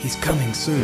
He's coming soon.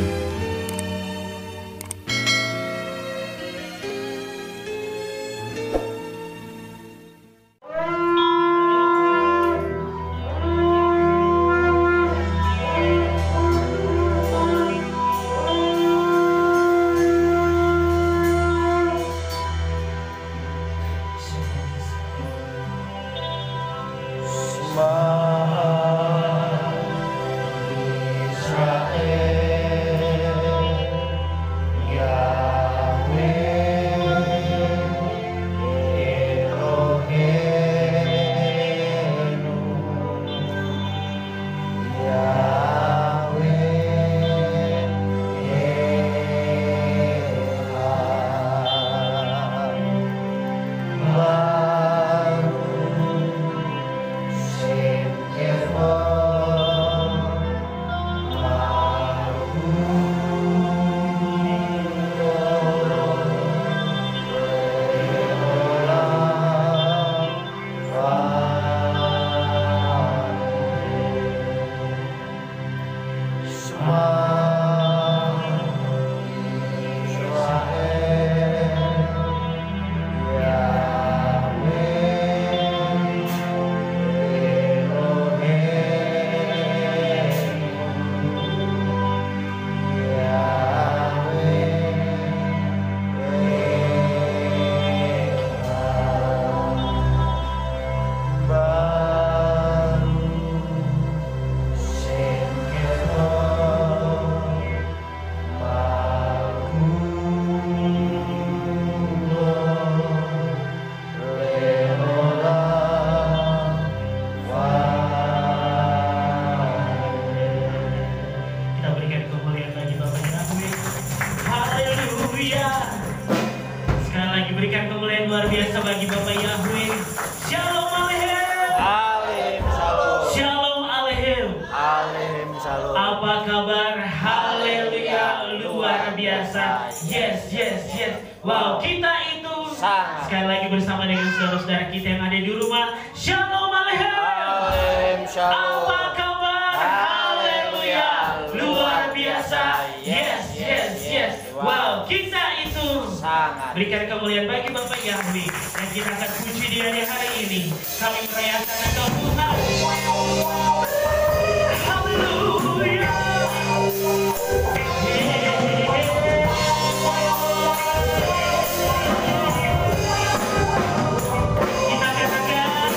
Berikan kemuliaan luar biasa bagi Bapak Yahweh. Shalom Aleichem. Alim Shalom. Shalom Aleichem. Alim Shalom. Apa kabar? Haleluya, luar biasa. Yes, yes, yes. Wow, kita itu Sangat. sekali lagi bersama dengan saudara-saudara kita yang ada di rumah. Shalom Aleichem. Alim Shalom. Apa kabar? Haleluya, luar biasa. Yes, yes, yes. Wow, kita itu Sangat. berikan kemuliaan bagi Bapak Yahweh, dan kita akan puji Dia di hari ini. Kami merayakan Engkau Tuhan. Haleluya. Kita katakan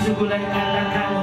Sugulah katakan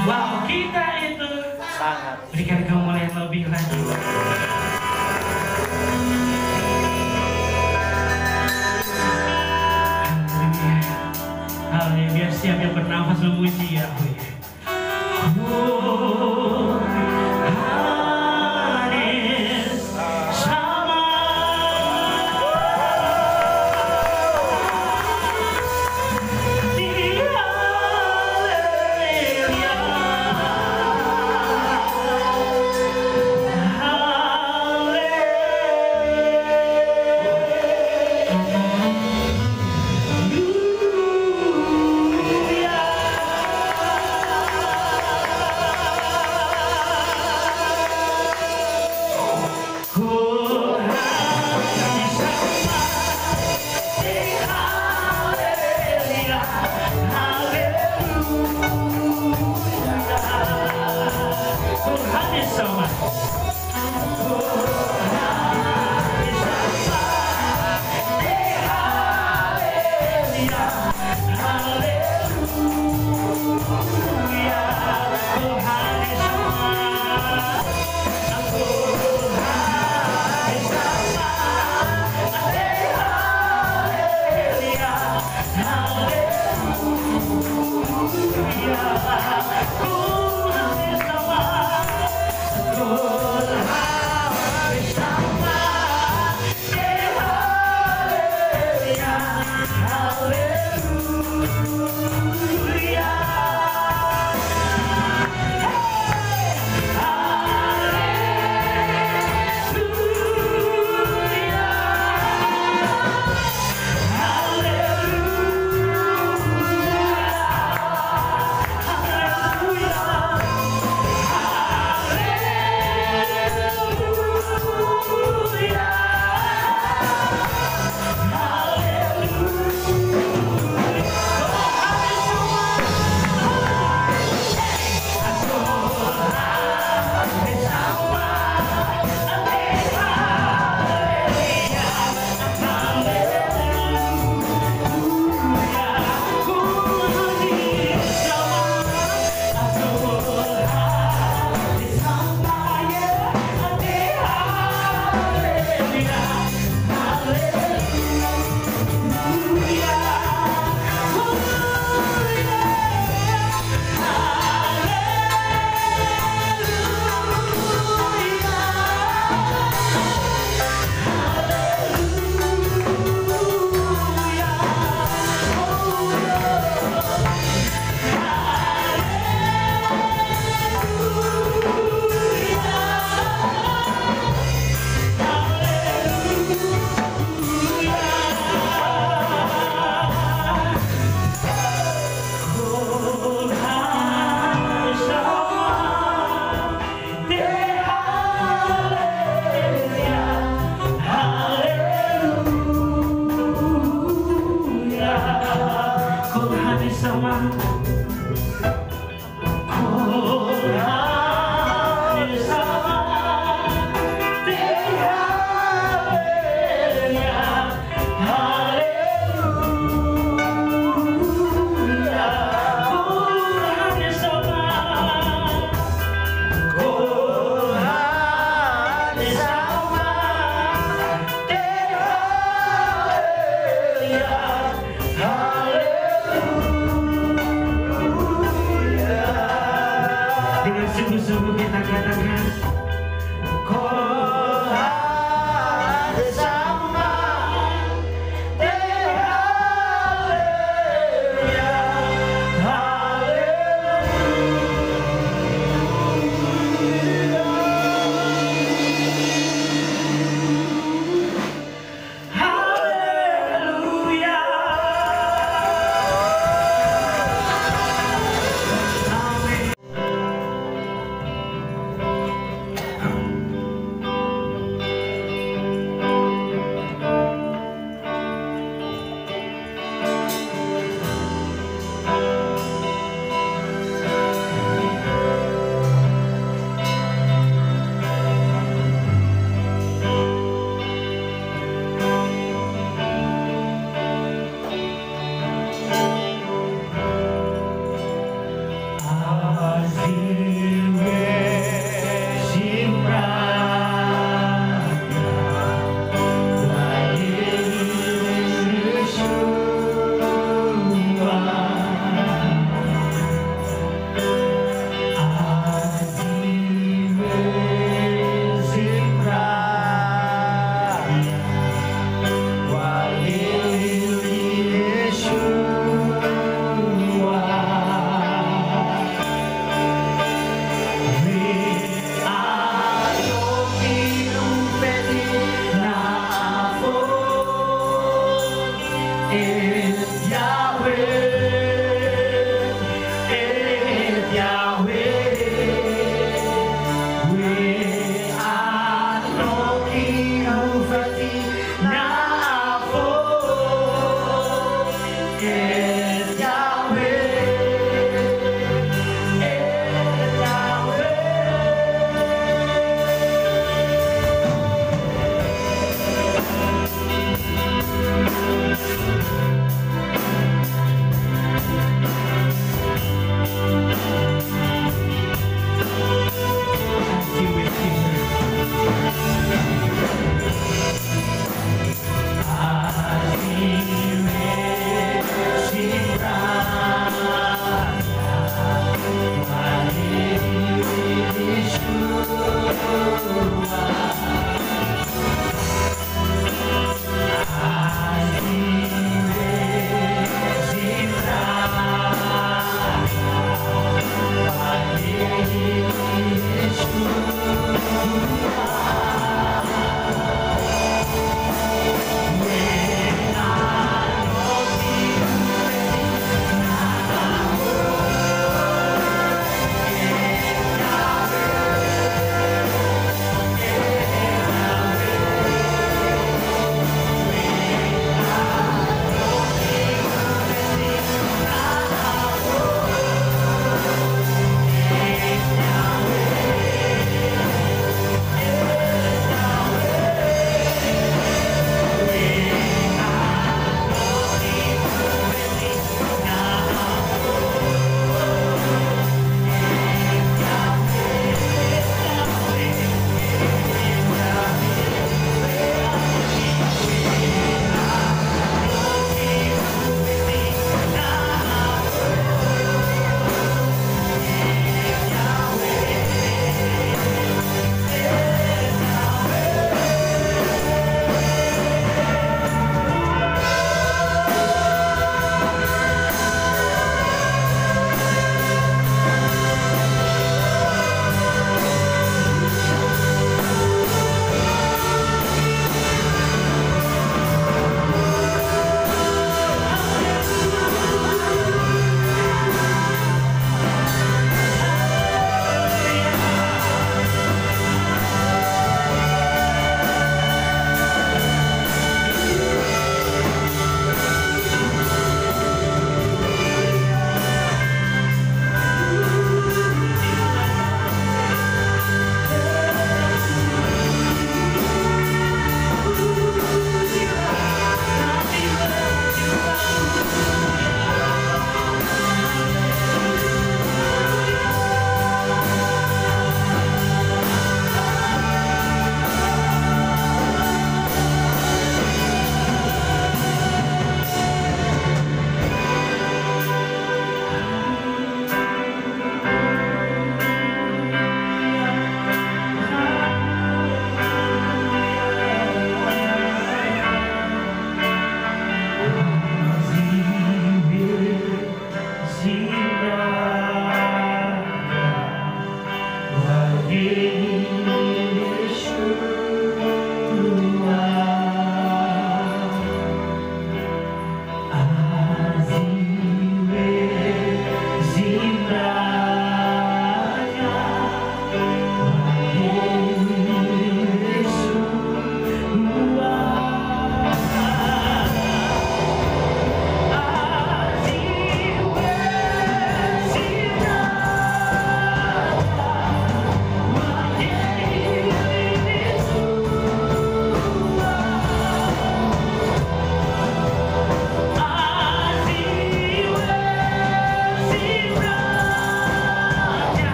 Wow, kita itu Sangat. berikan kemuliaan lebih lagi. Haleluya, biar siap yang bernafas memuji ya.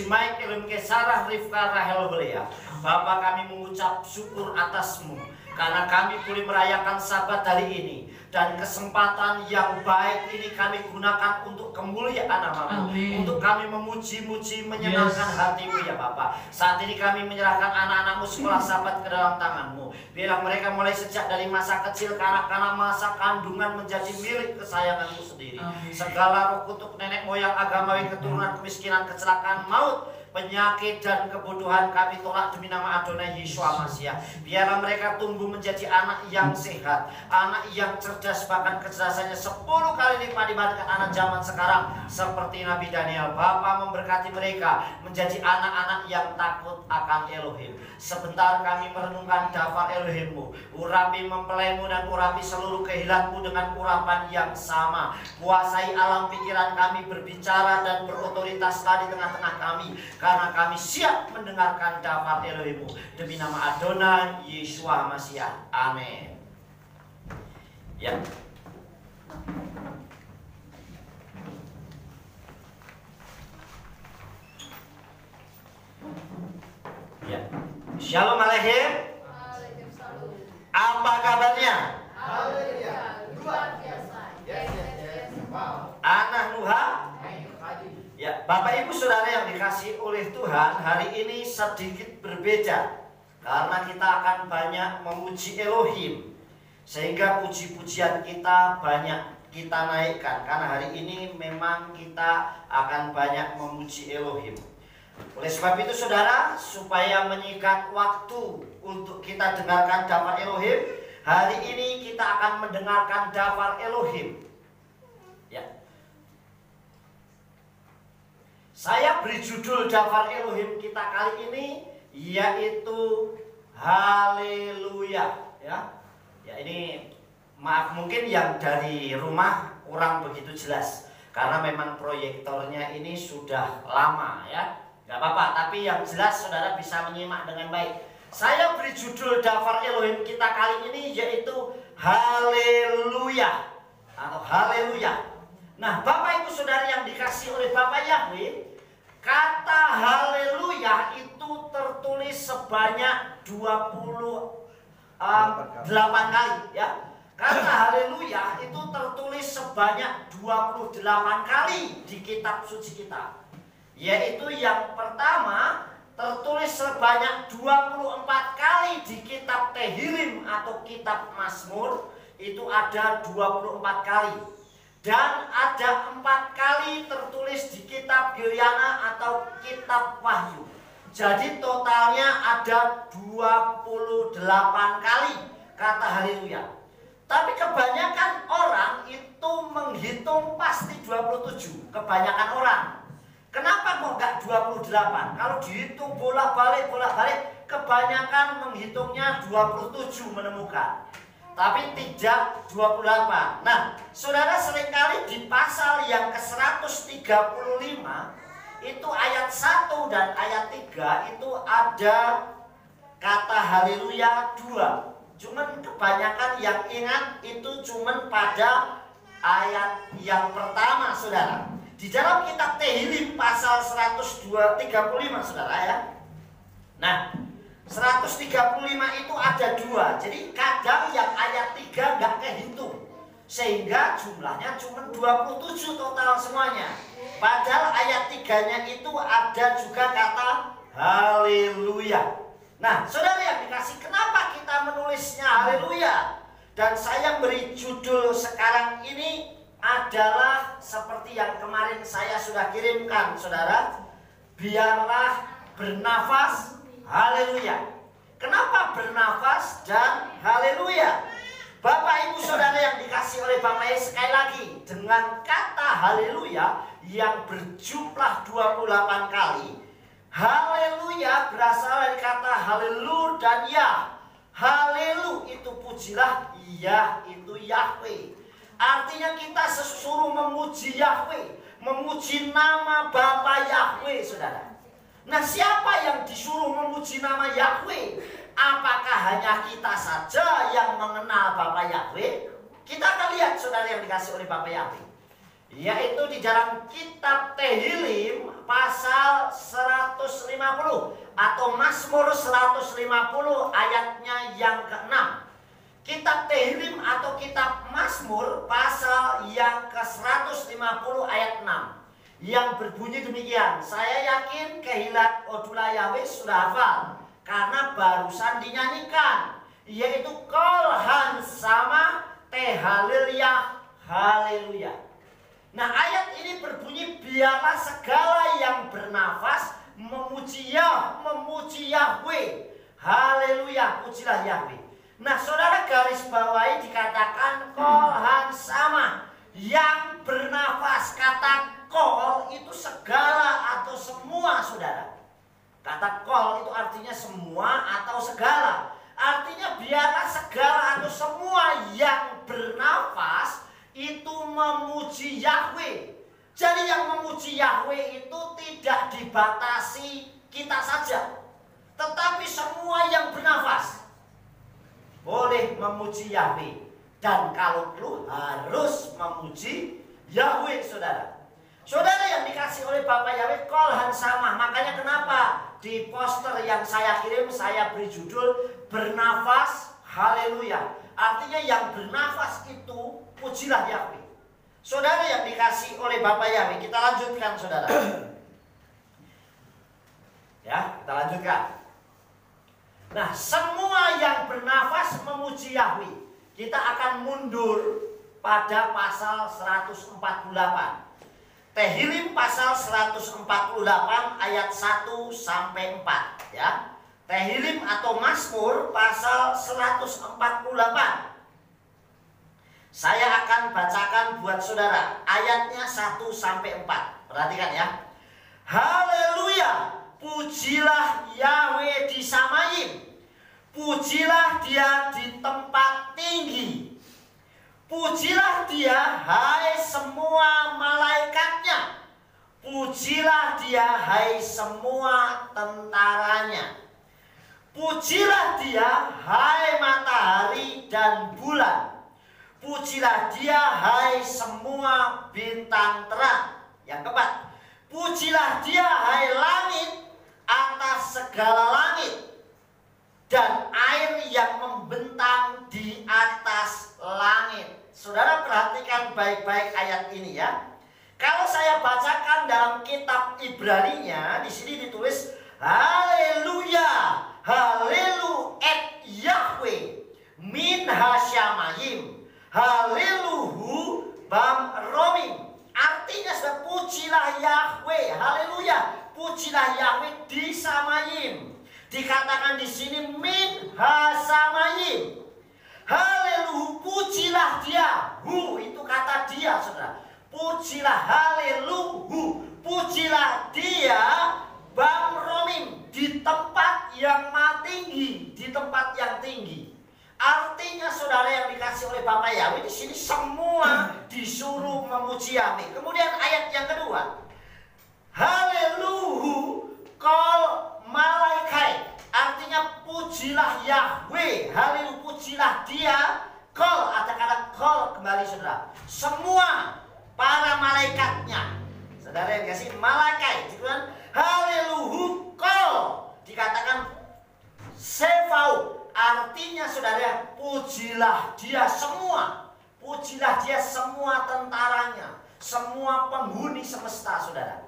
puji Mike, Elohim Kesarah, Rifka, Rahel, Lea. Bapa, kami mengucap syukur atas-Mu karena kami boleh merayakan Sabat hari ini. Dan kesempatan yang baik ini kami gunakan untuk kemuliaan nama-Mu, untuk kami memuji-muji, menyenangkan hati-Mu ya Bapa. Saat ini kami menyerahkan anak-anak-Mu sekolah Sabat ke dalam tangan-Mu. Biarlah mereka mulai sejak dari masa kecil, karena masa kandungan menjadi milik kesayangan-Mu sendiri. Segala roh kutuk nenek moyang agamawi, keturunan kemiskinan, kecelakaan, maut, penyakit dan kebodohan kami tolak demi nama Adonai Yeshua Mashiach. Biarlah mereka tumbuh menjadi anak yang sehat, anak yang cerdas, bahkan kecerdasannya 10 kali lipat dibandingkan anak zaman sekarang seperti Nabi Daniel. Bapa memberkati mereka menjadi anak-anak yang takut akan Elohim. Sebentar kami merenungkan daftar Elohim-Mu. Urapi mempelai-Mu dan urapi seluruh kehilangan-Mu dengan urapan yang sama. Kuasai alam pikiran kami, berbicara dan berotoritaslah di tengah-tengah kami, karena kami siap mendengarkan daftar Elohim-Mu. Demi nama Adonai Yeshua Mashiach. Amin. Ya. Ya. Shalom Aleichem. Apa kabarnya? Luar biasa. Anak Nuha. Ya, Bapak Ibu Saudara yang dikasihi oleh Tuhan, hari ini sedikit berbeda karena kita akan banyak memuji Elohim, sehingga puji-pujian kita banyak kita naikkan karena hari ini memang kita akan banyak memuji Elohim. Oleh sebab itu Saudara, supaya menyikat waktu untuk kita dengarkan daftar Elohim, hari ini kita akan mendengarkan daftar Elohim. Ya. Saya beri judul daftar Elohim kita kali ini yaitu Haleluya. Ya, ini maaf mungkin yang dari rumah kurang begitu jelas karena memang proyektornya ini sudah lama ya. Gak apa-apa, tapi yang jelas Saudara bisa menyimak dengan baik. Saya beri judul daftar Elohim kita kali ini yaitu Haleluya atau Haleluya. Nah, Bapak Ibu Saudara yang dikasihi oleh Bapak Yahweh, kata haleluya itu tertulis sebanyak 28 kali ya. Kata haleluya itu tertulis sebanyak 28 kali di kitab suci kita. Yaitu yang pertama tertulis sebanyak 24 kali di kitab Tehillim atau kitab Mazmur, itu ada 24 kali. Dan ada 4 kali tertulis di kitab Gyoyana atau kitab Wahyu. Jadi totalnya ada 28 kali kata haleluya. Tapi kebanyakan orang itu menghitung pasti 27. Kebanyakan orang. Kenapa kok enggak 28? Kalau dihitung bolak-balik, kebanyakan menghitungnya 27 menemukan. Tapi tidak 28. Nah, Saudara seringkali di pasal yang ke-135 itu ayat 1 dan ayat 3 itu ada kata haleluya 2. Cuman kebanyakan yang ingat itu cuman pada ayat yang pertama Saudara. Di dalam kitab Tehillim pasal 135 Saudara ya. Nah, 135 itu ada 2. Jadi kadang yang ayat 3 nggak kehitung, sehingga jumlahnya cuma 27 total semuanya. Padahal ayat 3-nya itu ada juga kata haleluya. Nah, Saudara yang dikasih, kenapa kita menulisnya haleluya? Dan saya beri judul sekarang ini adalah seperti yang kemarin saya sudah kirimkan Saudara, biarlah bernafas haleluya. Kenapa bernafas dan haleluya? Bapak Ibu Saudara yang dikasih oleh Bapak Yesus, sekali lagi dengan kata haleluya yang berjumlah 28 kali. Haleluya berasal dari kata halelu dan ya. Halelu itu pujilah, ya itu Yahweh. Artinya kita suruh memuji Yahweh, memuji nama Bapa Yahweh Saudara. Nah, siapa yang disuruh memuji nama Yahweh? Apakah hanya kita saja yang mengenal Bapa Yahweh? Kita akan lihat Saudara yang dikasih oleh Bapa Yahweh, yaitu di dalam kitab Tehillim pasal 135 atau Mazmur 150 ayatnya yang ke-6. Kitab Tehillim atau kitab Mazmur pasal yang ke-150 ayat 6 yang berbunyi demikian. Saya yakin Kehilat Odula Yahweh sudah hafal karena barusan dinyanyikan, yaitu Kol Hansama Tehaleluya Haleluya. Nah, ayat ini berbunyi, biarlah segala yang bernafas memuji Yahweh. Haleluya, pujilah Yahweh. Nah, saudara garis bawahi dikatakan Kol Hansama, yang bernafas. Kata kol itu segala atau semua, saudara. Kata kol itu artinya semua atau segala. Artinya biarlah segala atau semua yang bernafas itu memuji Yahweh. Jadi yang memuji Yahweh itu tidak dibatasi kita saja, tetapi semua yang bernafas boleh memuji Yahweh. Dan kalau perlu harus memuji Yahweh, saudara. Saudara yang dikasih oleh Bapak Yahweh, Kol Hansama. Makanya kenapa di poster yang saya kirim saya beri judul Bernafas Haleluya. Artinya yang bernafas itu pujilah Yahweh. Saudara yang dikasih oleh Bapak Yahweh, kita lanjutkan, saudara. Ya, kita lanjutkan. Nah, semua yang bernafas memuji Yahweh. Kita akan mundur pada pasal 148. Tehillim pasal 148 ayat 1 sampai 4, ya. Tehillim atau Mazmur pasal 148. Saya akan bacakan buat saudara ayatnya 1 sampai 4. Perhatikan ya. Haleluya, pujilah Yahweh di Samayim. Pujilah Dia di tempat tinggi. Pujilah Dia, hai semua malaikatnya. Pujilah Dia, hai semua tentaranya. Pujilah Dia, hai matahari dan bulan. Pujilah Dia, hai semua bintang terang. Yang keempat, pujilah Dia, hai langit atas segala langit, dan air yang membentang di atas langit. Saudara perhatikan baik-baik ayat ini ya. Kalau saya bacakan dalam kitab Ibraninya, di sini ditulis Haleluya, Halelu et Yahweh min hasyamayim, Haleluhu bam romim. Artinya sudah pujilah Yahweh, haleluya, pujilah Yahweh di Samayim. Dikatakan di sini min hasamayim. Haleluya, pujilah Dia. Hu itu kata Dia, saudara. Pujilah, haleluya, pujilah Dia bam romim, di tempat yang tinggi, di tempat yang tinggi. Artinya saudara yang dikasih oleh Bapak Yahweh di sini semua disuruh memuji Yahweh. Kemudian ayat yang kedua, haleluya kol malaikai. Artinya pujilah Yahweh, haleluya, pujilah Dia. Kol, ada kata kol kembali saudara. Semua para malaikatnya. Saudara yang dikasih malaikai, dikatakan haleluya kol. Dikatakan sefau. Artinya saudara, pujilah Dia semua. Pujilah Dia semua tentaranya, semua penghuni semesta, saudara.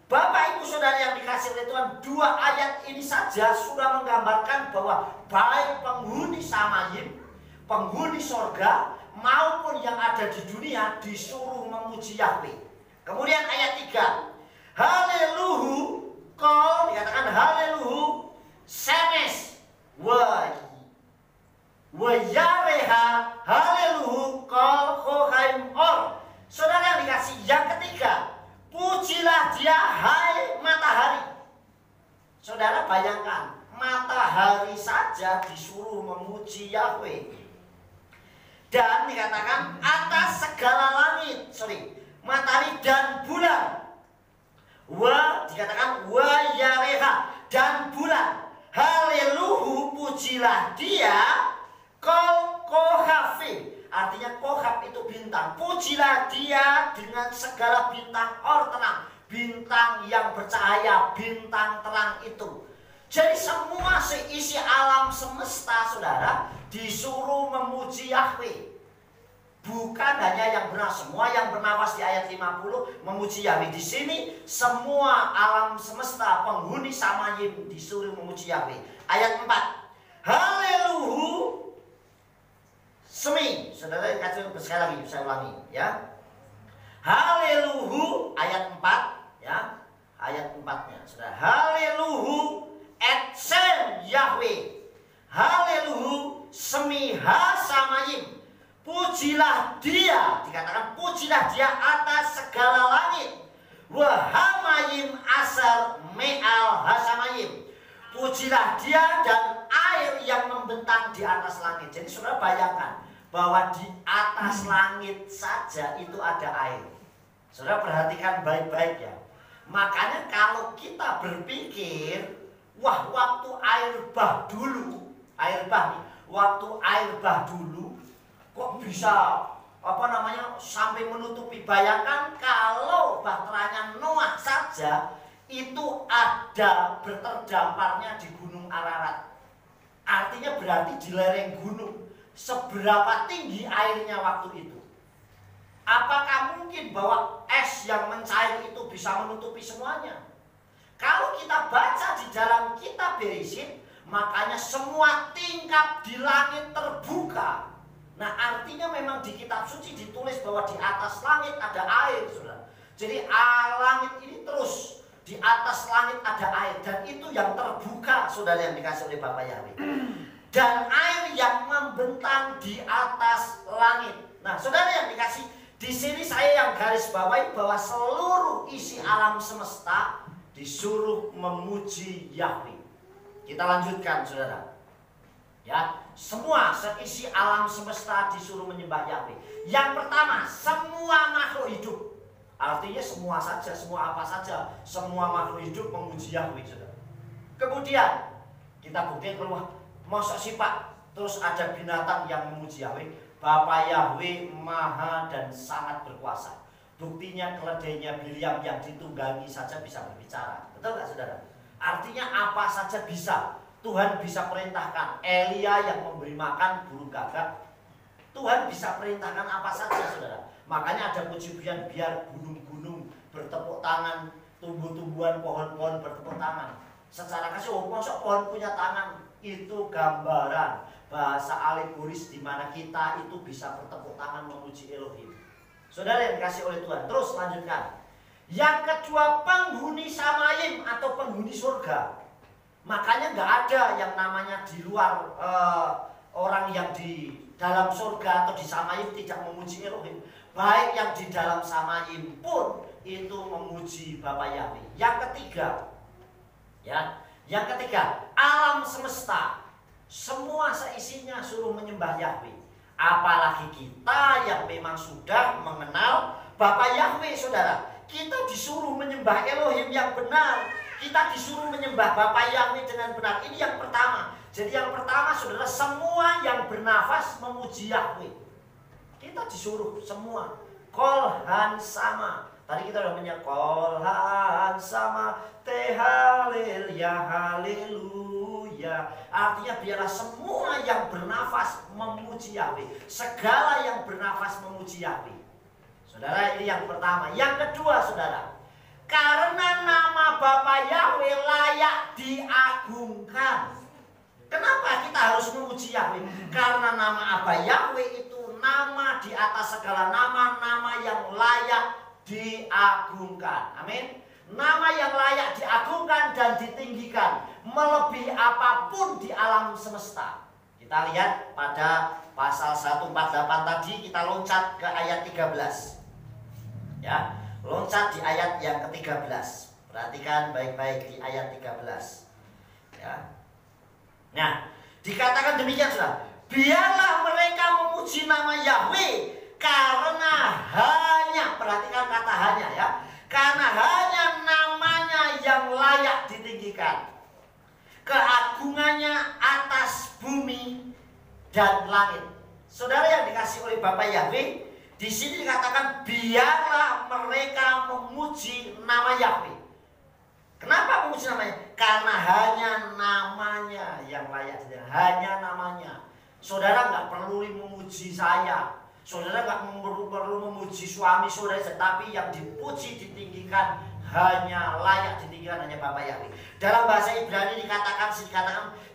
Bapak ibu saudara yang dikasih oleh Tuhan, dua ayat ini saja sudah menggambarkan bahwa baik penghuni Samayim, penghuni sorga, maupun yang ada di dunia disuruh memuji Yahweh. Kemudian ayat 3, haleluya kol, dikatakan haleluya semes Yareha, haleluya kol kohaim or. Saudara yang dikasih yang ketiga, pujilah Dia hai matahari. Saudara bayangkan, matahari saja disuruh memuji Yahweh. Dan dikatakan atas segala langit, matahari dan bulan. Dikatakan wa yareha, dan bulan. Haleluya, pujilah Dia kol kohafim. Artinya kohab itu bintang. Pujilah Dia dengan segala bintang or terang, bintang yang bercahaya cahaya bintang terang itu. Jadi semua seisi alam semesta, saudara, disuruh memuji Yahweh. Bukan hanya yang bernafas, semua yang bernafas di ayat 50 memuji Yahweh. Di sini semua alam semesta, penghuni Samayim disuruh memuji Yahweh. Ayat 4. Haleluya. Semi. Saudara kasih sekali lagi, saya ulangi ya. Haleluya ayat 4 ya. Ayat 4-nya. Saudara, haleluya etsen Yahweh. Haleluya semiha Samayim. Pujilah dia, dikatakan pujilah dia atas segala langit. Wahamayim asar me'al hasamayim. Pujilah dia dan air yang membentang di atas langit. Jadi saudara bayangkan bahwa di atas langit saja itu ada air. Saudara perhatikan baik-baik ya. Makanya kalau kita berpikir, wah waktu air bah dulu, waktu air bah dulu, kok bisa sampai menutupi. Bayangkan kalau bahteranya Noah saja itu ada berterdamparnya di Gunung Ararat. Artinya berarti di lereng gunung. Seberapa tinggi airnya waktu itu? Apakah mungkin bahwa es yang mencair itu bisa menutupi semuanya? Kalau kita baca di dalam kitab Bereshit, makanya semua tingkap di langit terbuka. Nah artinya memang di kitab suci ditulis bahwa di atas langit ada air, saudara. Jadi langit ini terus di atas langit ada air, dan itu yang terbuka, saudara, yang dikasih oleh Bapa Yahweh. Dan air yang membentang di atas langit. Nah saudara yang dikasih, di sini saya yang garis bawahi bahwa seluruh isi alam semesta disuruh memuji Yahweh. Kita lanjutkan, saudara. Ya, semua seisi alam semesta disuruh menyembah Yahweh. Yang pertama, semua makhluk hidup. Artinya semua saja, semua apa saja, semua makhluk hidup memuji Yahweh, saudara. Kemudian kita buktikan bahwa masa sih Pak, terus ada binatang yang memuji Yahweh. Bapa Yahweh maha dan sangat berkuasa. Buktinya keledainya Biliam yang ditunggangi saja bisa berbicara. Betul nggak, saudara? Artinya apa saja bisa. Tuhan bisa perintahkan. Elia yang memberi makan burung gagak, Tuhan bisa perintahkan apa saja, saudara. Makanya ada puji-pujian, biar gunung-gunung bertepuk tangan, tumbuh-tumbuhan, pohon-pohon bertepuk tangan. Secara kasih, masa pohon punya tangan? Itu gambaran, bahasa alegoris di mana kita itu bisa bertepuk tangan memuji Elohim. Saudara yang dikasih oleh Tuhan. Terus lanjutkan. Yang kedua, penghuni Samayim atau penghuni surga. Makanya nggak ada yang namanya di luar orang yang di dalam surga atau di Samayim tidak memuji Elohim. Baik yang di dalam Samayim pun itu memuji Bapa Yahweh. Yang ketiga, ya, yang ketiga, alam semesta semua seisinya suruh menyembah Yahweh. Apalagi kita yang memang sudah mengenal Bapa Yahweh, saudara. Kita disuruh menyembah Elohim yang benar. Kita disuruh menyembah Bapa Yahweh dengan benar. Ini yang pertama. Jadi yang pertama, saudara, semua yang bernafas memuji Yahweh. Kita disuruh semua. Kolhan sama. Tadi kita udah menyebut kolhan sama. Tehalleluya, haleluya. Artinya biarlah semua yang bernafas memuji Yahweh. Segala yang bernafas memuji Yahweh. Saudara, ini yang pertama. Yang kedua, saudara, karena nama Bapa Yahweh layak diagungkan. Kenapa kita harus memuji Yahweh? Karena nama Abah Yahweh itu nama di atas segala nama, nama yang layak diagungkan. Amin. Nama yang layak diagungkan dan ditinggikan, melebihi apapun di alam semesta. Kita lihat pada pasal 148 tadi, kita loncat ke ayat 13. Ya, loncat di ayat yang ke-13. Perhatikan baik-baik di ayat 13. Ya. Nah, dikatakan demikian, saudara. Biarlah mereka memuji nama Yahweh karena hanya, perhatikan kata hanya ya, karena hanya namanya yang layak ditinggikan. Keagungannya atas bumi dan langit. Saudara yang dikasih oleh Bapa Yahweh, di sini dikatakan biarlah mereka memuji nama Yahweh. Kenapa memuji namanya? Karena hanya namanya yang layak ditinggikan. Hanya namanya. Saudara nggak perlu memuji saya. Saudara nggak perlu memuji suami saudara, tetapi yang dipuji ditinggikan hanya layak ditinggikan hanya Bapa Yahweh. Dalam bahasa Ibrani dikatakan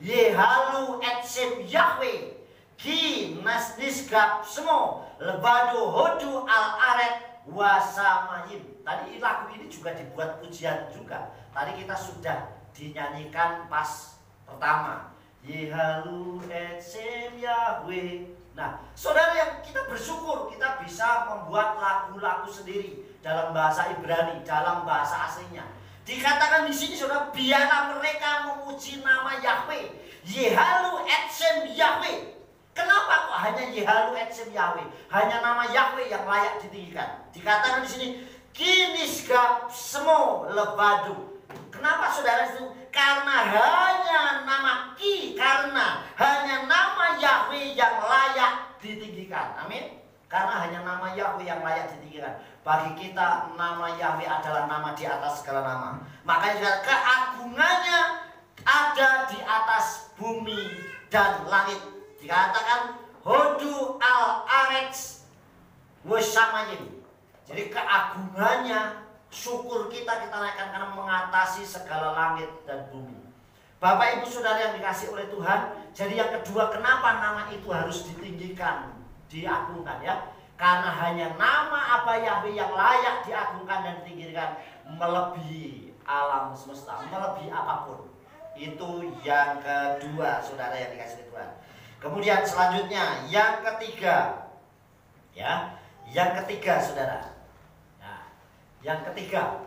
Yehalu Etzem Yahweh Ki Nasnisgap Semo Lebado Hodu Al Aret Wasamayim. Tadi lagu ini juga dibuat pujian juga. Tadi kita sudah dinyanyikan pas pertama. Yehalu Etzem Yahweh. Nah, saudara, yang kita bersyukur kita bisa membuat lagu-lagu sendiri dalam bahasa Ibrani, dalam bahasa aslinya. Dikatakan di sini, saudara, biarlah mereka memuji nama Yahweh. Yehalu Etzem Yahweh. Kenapa kok hanya Yehalu Etzem Yahweh? Hanya nama Yahweh yang layak ditinggikan. Dikatakan di sini, Kinisgap Semo Lebadu. Kenapa saudara itu? Karena hanya nama Ki, karena hanya nama Yahweh yang layak ditinggikan. Amin. Karena hanya nama Yahweh yang layak ditinggikan. Bagi kita nama Yahweh adalah nama di atas segala nama. Makanya keagungannya ada di atas bumi dan langit. Dikatakan Hodu al Aretz Wasamayim. Jadi keagungannya, syukur kita naikkan karena mengatasi segala langit dan bumi. Bapak Ibu Saudara yang dikasih oleh Tuhan, jadi yang kedua, kenapa nama itu harus ditinggikan, diagungkan ya? Karena hanya nama Aba Yahweh yang layak diagungkan dan ditinggikan, melebihi alam semesta, melebihi apapun. Itu yang kedua, saudara yang dikasih oleh Tuhan. Kemudian selanjutnya yang ketiga, ya, yang ketiga, saudara. Yang ketiga,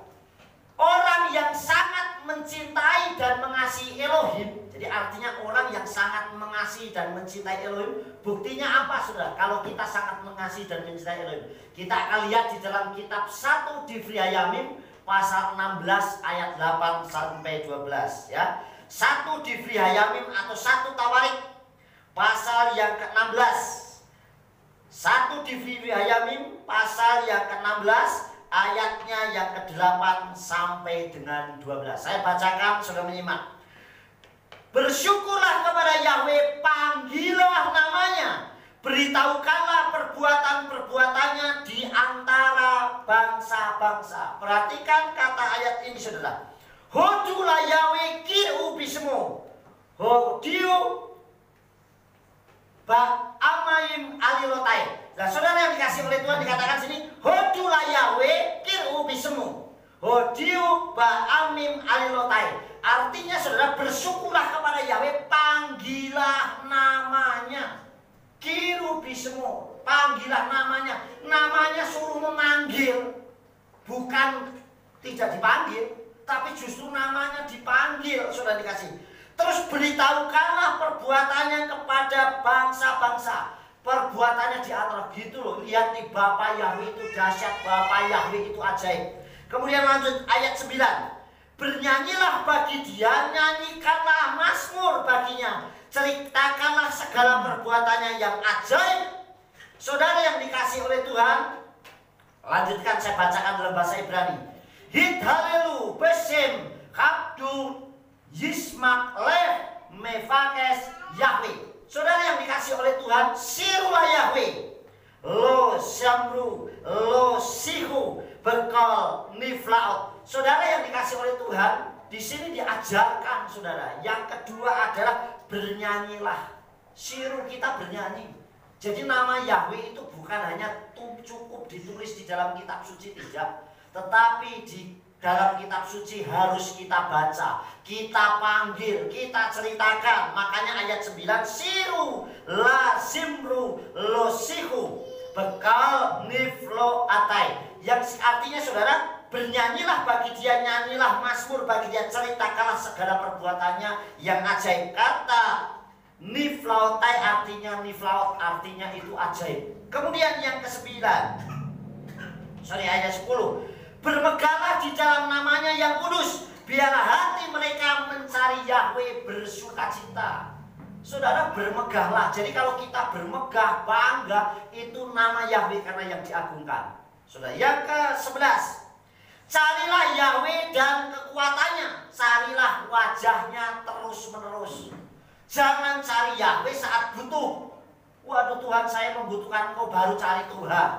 orang yang sangat mencintai dan mengasihi Elohim. Jadi artinya orang yang sangat mengasihi dan mencintai Elohim. Buktinya apa, saudara? Kalau kita sangat mengasihi dan mencintai Elohim, kita akan lihat di dalam kitab 1 Divri Hayamim pasal 16 ayat 8 sampai 12 ya. 1 Divri Hayamim atau 1 Tawarik pasal yang ke-16. 1 Divri Hayamim pasal yang ke-16 ayatnya yang ke-8 sampai dengan 12. Saya bacakan, saudara menyimak. Bersyukurlah kepada Yahweh, panggillah namanya, beritahukanlah perbuatan-perbuatannya di antara bangsa-bangsa. Perhatikan kata ayat ini, saudara. Hodulah Yahweh kiru bismu, hodiu ba amayim alilotai. Nah, saudara yang dikasih oleh Tuhan, dikatakan sini, Hodulah Yahweh kiru bismu, hodiu ba amim alilotai. Artinya, saudara, bersyukurlah kepada Yahweh, panggillah namanya. Kiru bismu, panggillah namanya. Namanya suruh memanggil, bukan tidak dipanggil, tapi justru namanya dipanggil, saudara dikasih. Terus beritahukanlah perbuatannya kepada bangsa-bangsa. Perbuatannya di antara, gitu loh. Lihat nih, Bapa Yahweh itu dahsyat, Bapa Yahweh itu ajaib. Kemudian lanjut ayat 9. Bernyanyilah bagi dia, nyanyikanlah mazmur baginya, ceritakanlah segala perbuatannya yang ajaib. Saudara yang dikasih oleh Tuhan, lanjutkan saya bacakan dalam bahasa Ibrani. Hit halelu besem kabdu yismak lev mefakes Yahweh. Saudara yang dikasih oleh Tuhan, sirulah Yahweh, lo syamru, lo sihu, bekal niflaot. Saudara yang dikasih oleh Tuhan, di sini diajarkan, saudara. Yang kedua adalah bernyanyilah. Siru, kita bernyanyi. Jadi nama Yahweh itu bukan hanya cukup ditulis di dalam kitab suci, tidak. Tetapi di dalam kitab suci harus kita baca, kita panggil, kita ceritakan. Makanya ayat 9, siru la simru lo sihu bekal niflo atai. Yang artinya, saudara, bernyanyilah bagi dia, nyanyilah mazmur bagi dia, ceritakanlah segala perbuatannya yang ajaib. Kata niflaotai artinya, niflaot artinya itu ajaib. Kemudian yang ke-9, ayat 10. Bermegahlah di dalam namanya yang kudus, biarlah hati mereka mencari Yahweh bersukacita. Saudara, bermegahlah. Jadi kalau kita bermegah, bangga, itu nama Yahweh karena yang diagungkan. Saudara, yang ke-11. Carilah Yahweh dan kekuatannya, carilah wajahnya terus menerus. Jangan cari Yahweh saat butuh. Waduh Tuhan, saya membutuhkan Engkau, baru cari Tuhan,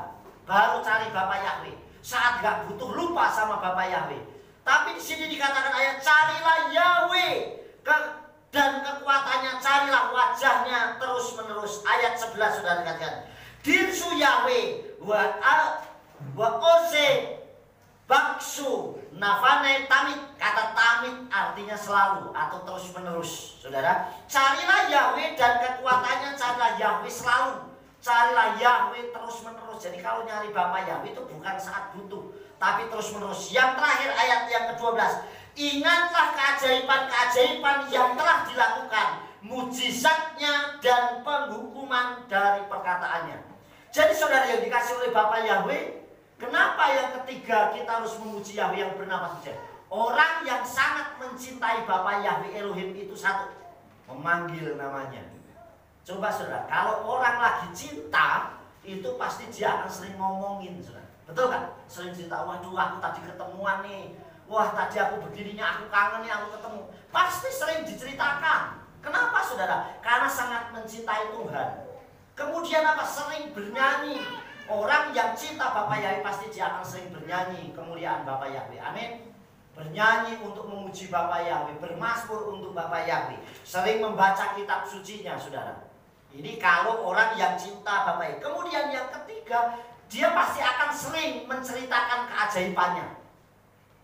baru cari Bapak Yahweh. Saat gak butuh lupa sama Bapak Yahweh. Tapi di sini dikatakan ayat, carilah Yahweh dan kekuatannya, carilah wajahnya terus menerus. Ayat 11 sudah dikatakan, Dirsu Yahweh wa ose baksu nafane tamit. Kata tamit artinya selalu atau terus menerus. Saudara, carilah Yahweh dan kekuatannya, carilah Yahweh selalu, carilah Yahweh terus menerus. Jadi kalau nyari Bapak Yahweh itu bukan saat butuh, tapi terus menerus. Yang terakhir ayat yang ke-12, ingatlah keajaiban-keajaiban yang telah dilakukan, mujizatnya dan penghukuman dari perkataannya. Jadi saudara yang dikasih oleh Bapak Yahweh, kenapa yang ketiga kita harus memuji Yahweh yang bernama saja? Orang yang sangat mencintai Bapak Yahweh Elohim itu satu, memanggil namanya. Coba saudara, kalau orang lagi cinta, itu pasti dia akan sering ngomongin, saudara. Betul kan? Sering cerita, waduh aku tadi ketemuan nih, wah tadi aku begininya, aku kangen nih, aku ketemu. Pasti sering diceritakan. Kenapa saudara? Karena sangat mencintai Tuhan. Kemudian apa? Sering bernyanyi. Orang yang cinta Bapak Yahweh pasti dia akan sering bernyanyi kemuliaan Bapak Yahweh. Amin. Bernyanyi untuk memuji Bapak Yahweh, bermazmur untuk Bapak Yahweh, sering membaca kitab sucinya, saudara. Ini kalau orang yang cinta Bapak Yahweh. Kemudian yang ketiga, dia pasti akan sering menceritakan keajaibannya.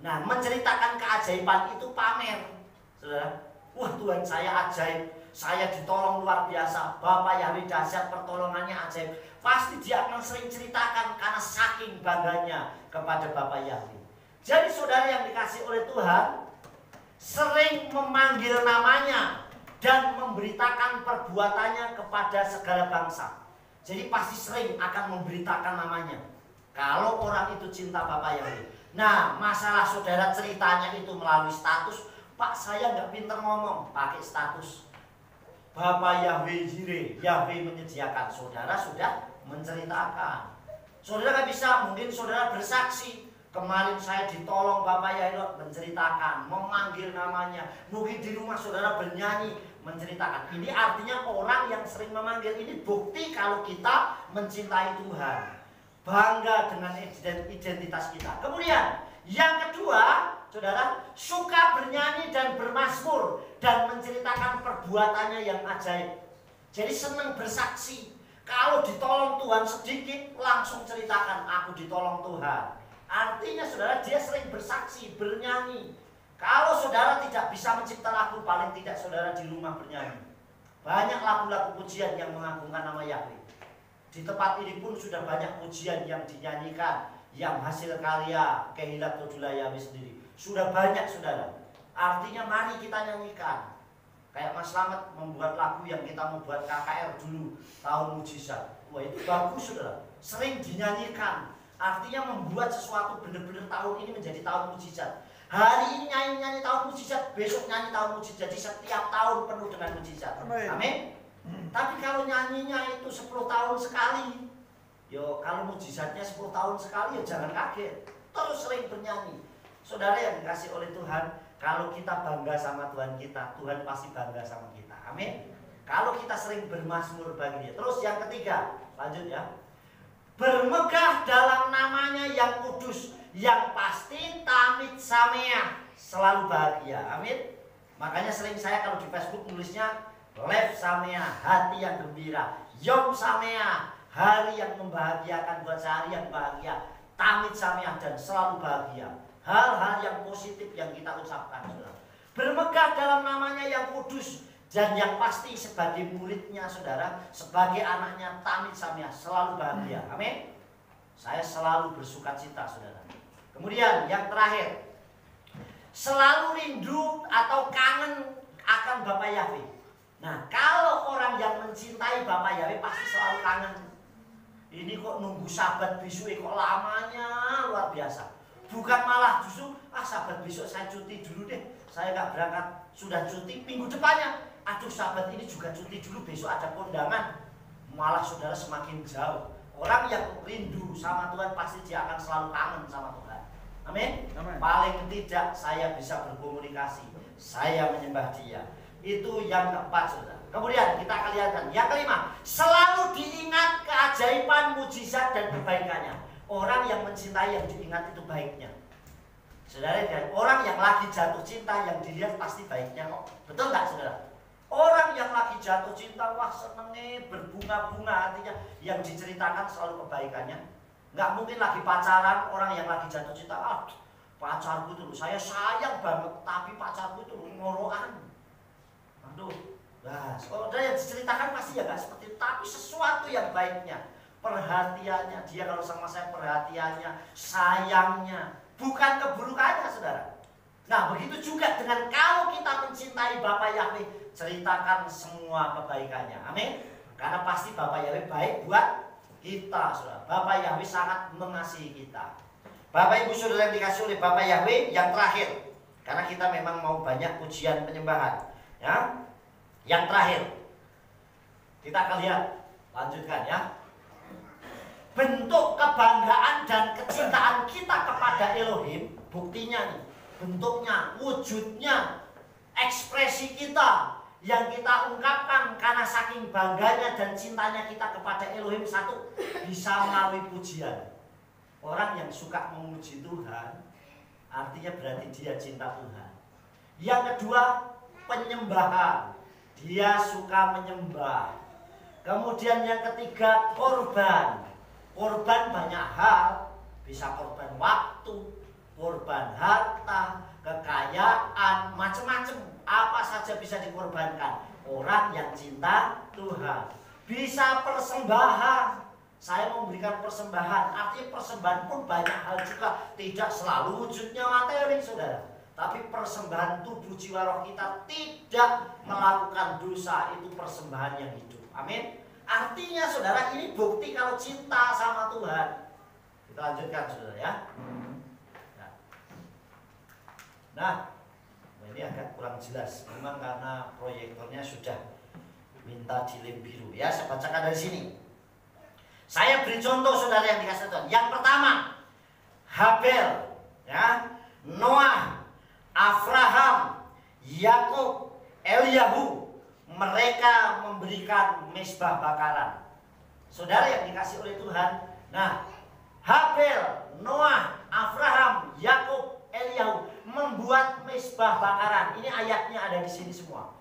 Nah, menceritakan keajaiban itu pamer, saudara. Wah Tuhan, saya ajaib, saya ditolong luar biasa, Bapak Yahweh dahsyat, pertolongannya ajaib. Pasti dia akan sering ceritakan karena saking bangganya kepada Bapak Yahweh. Jadi saudara yang dikasih oleh Tuhan, sering memanggil namanya dan memberitakan perbuatannya kepada segala bangsa. Jadi pasti sering akan memberitakan namanya kalau orang itu cinta Bapak Yahweh. Nah, masalah saudara ceritanya itu melalui status. Pak, saya nggak pinter ngomong, pakai status Bapak Yahweh Jireh, Yahweh menyediakan. Saudara sudah menceritakan. Saudara nggak bisa, mungkin saudara bersaksi, kemarin saya ditolong Bapak Yahweh, menceritakan, memanggil namanya. Mungkin di rumah saudara bernyanyi, menceritakan. Ini artinya orang yang sering memanggil. Ini bukti kalau kita mencintai Tuhan, bangga dengan identitas kita. Kemudian yang kedua, saudara, suka bernyanyi dan bermazmur dan menceritakan perbuatannya yang ajaib. Jadi senang bersaksi. Kalau ditolong Tuhan sedikit, langsung ceritakan, aku ditolong Tuhan. Artinya saudara, dia sering bersaksi, bernyanyi. Kalau saudara tidak bisa mencipta lagu, paling tidak saudara di rumah bernyanyi. Banyak lagu-lagu pujian yang mengagungkan nama Yahweh. Di tempat ini pun sudah banyak pujian yang dinyanyikan, yang hasil karya Kehilat Todula Yahweh sendiri. Sudah banyak saudara. Artinya mari kita nyanyikan. Kayak Mas Slamet membuat lagu yang kita membuat KKR dulu, tahun mujizat. Wah itu bagus saudara, sering dinyanyikan. Artinya membuat sesuatu benar-benar tahun ini menjadi tahun mujizat. Hari ini nyanyi tahun mujizat, besok nyanyi tahun mujizat. Jadi setiap tahun penuh dengan mujizat. Amin. Tapi kalau nyanyinya itu 10 tahun sekali, yo kalau mujizatnya 10 tahun sekali, ya jangan kaget. Terus sering bernyanyi. Saudara yang dikasih oleh Tuhan, kalau kita bangga sama Tuhan kita, Tuhan pasti bangga sama kita. Amin. Kalau kita sering bermazmur bagi Dia. Terus yang ketiga, lanjut ya. Bermegah dalam namanya yang kudus, yang pasti tamit samea, selalu bahagia. Amin. Makanya sering saya kalau di Facebook nulisnya Lev samea, hati yang gembira. Yom samea, hari yang membahagiakan buat sehari yang bahagia. Tamit samea, dan selalu bahagia. Hal-hal yang positif yang kita ucapkan, saudara. Bermegah dalam namanya yang kudus, dan yang pasti sebagai muridnya saudara, sebagai anaknya tamit samia, selalu bahagia. Amin. Saya selalu bersuka cita saudara. Kemudian yang terakhir, selalu rindu atau kangen akan Bapak Yahweh. Nah, kalau orang yang mencintai Bapak Yahweh pasti selalu kangen. Ini kok nunggu sabat besok, kok lamanya luar biasa. Bukan malah justru, sabat besok saya cuti dulu deh, saya nggak berangkat, sudah cuti minggu depannya. Aduh, sabat ini juga cuti dulu, besok ada kondangan. Malah saudara semakin jauh. Orang yang rindu sama Tuhan pasti dia akan selalu kangen sama Tuhan. Amin. Amin. Paling tidak saya bisa berkomunikasi, saya menyembah Dia. Itu yang keempat, saudara. Kemudian kita akan lihatkan yang kelima, selalu diingat keajaiban, mujizat dan kebaikannya. Orang yang mencintai, yang diingat itu baiknya. Saudara, dan orang yang lagi jatuh cinta, yang dilihat pasti baiknya kok. Betul nggak, saudara? Orang yang lagi jatuh cinta, wah senengnya berbunga-bunga, artinya yang diceritakan selalu kebaikannya. Nggak mungkin lagi pacaran, orang yang lagi jatuh cinta, pacarku itu saya sayang banget, tapi pacarku itu ngorokan. Aduh, nah, saudara yang diceritakan pasti ya nggak seperti itu, tapi sesuatu yang baiknya, perhatiannya, dia kalau sama saya perhatiannya, sayangnya, bukan keburukannya, saudara. Nah, begitu juga dengan kalau kita mencintai Bapa Yahweh, ceritakan semua kebaikannya. Amin. Karena pasti Bapa Yahweh baik buat kita, saudara. Bapa Yahweh sangat mengasihi kita. Bapak Ibu Saudara yang dikasihi oleh Bapa Yahweh, yang terakhir, karena kita memang mau banyak pujian penyembahan, ya. Yang terakhir, kita akan lihat, lanjutkan ya. Bentuk kebanggaan dan kecintaan kita kepada Elohim, buktinya nih, bentuknya, wujudnya, ekspresi kita yang kita ungkapkan karena saking bangganya dan cintanya kita kepada Elohim. Satu, bisa melalui pujian. Orang yang suka memuji Tuhan, artinya berarti dia cinta Tuhan. Yang kedua, penyembahan. Dia suka menyembah. Kemudian yang ketiga, korban. Korban banyak hal, bisa korban waktu, korban harta, kekayaan, macam-macam. Apa saja bisa dikorbankan. Orang yang cinta Tuhan. Bisa persembahan. Saya memberikan persembahan, artinya persembahan pun banyak hal juga. Tidak selalu wujudnya materi, saudara. Tapi persembahan tubuh jiwa roh kita tidak melakukan dosa, itu persembahan yang hidup. Amin. Artinya saudara, ini bukti kalau cinta sama Tuhan. Kita lanjutkan, saudara ya. Nah, ini agak kurang jelas. Memang karena proyektornya sudah minta dilem biru. Ya, saya bacakan dari sini. Saya beri contoh, saudara yang dikasih Tuhan. Yang pertama, Habel, ya, Noah, Abraham, Yakub, Eliyahu, mereka memberikan mezbah bakaran. Saudara yang dikasih oleh Tuhan. Nah, Habel, Noah, Abraham, Yakub, Eliyahu membuat mezbah bakaran. Ini ayatnya ada di sini semua.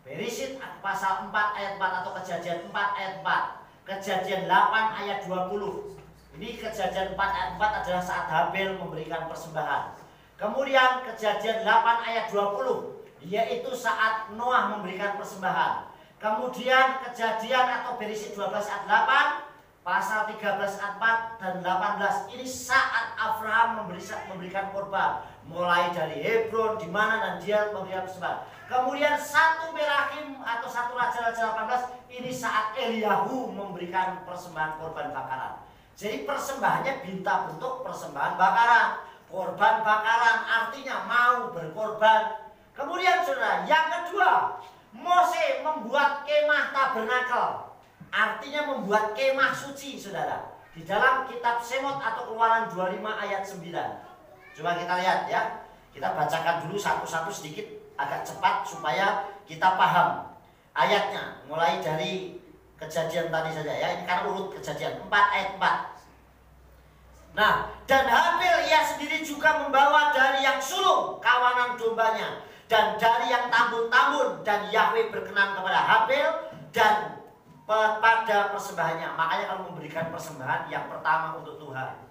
Bereshit pasal 4 ayat 4 atau Kejadian 4 ayat 4. Kejadian 8 ayat 20. Ini Kejadian 4 ayat 4 adalah saat Habel memberikan persembahan. Kemudian Kejadian 8 ayat 20, yaitu saat Noah memberikan persembahan. Kemudian Kejadian atau Bereshit 12 ayat 8, pasal 13 ayat 4 dan 18. Ini saat Abraham memberikan korban, mulai dari Hebron di mana dan dia memberikan persembahan. Kemudian 1 Melahim atau 1 Raja-Raja 18, ini saat Eliyahu memberikan persembahan korban bakaran. Jadi persembahannya bentuk persembahan bakaran, korban bakaran, artinya mau berkorban. Kemudian saudara, yang kedua, Mose membuat kemah tabernakel, artinya membuat kemah suci, saudara. Di dalam kitab Semot atau Keluaran 25 ayat 9. Coba kita lihat ya. Kita bacakan dulu satu-satu sedikit, agak cepat supaya kita paham ayatnya. Mulai dari Kejadian tadi saja ya. Ini kan urut Kejadian 4 ayat 4. Nah, dan Habel ia sendiri juga membawa dari yang sulung kawanan dombanya, dan dari yang tambun-tambun, dan Yahweh berkenan kepada Habel dan pada persembahannya. Makanya kalau memberikan persembahan, yang pertama untuk Tuhan,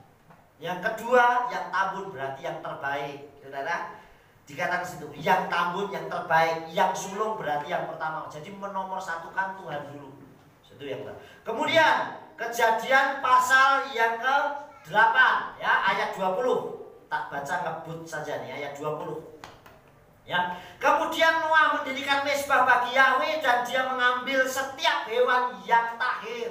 yang kedua yang tambun, berarti yang terbaik, saudara. Dikatakan situ, yang tambun yang terbaik, yang sulung berarti yang pertama. Jadi menomorsatukan Tuhan dulu. Itu yang pertama. Kemudian Kejadian pasal yang ke-8 ya, ayat 20. Tak baca ngebut saja nih, ayat 20. Ya. Kemudian Noah mendirikan mezbah bagi Yahweh dan dia mengambil setiap hewan yang tahir.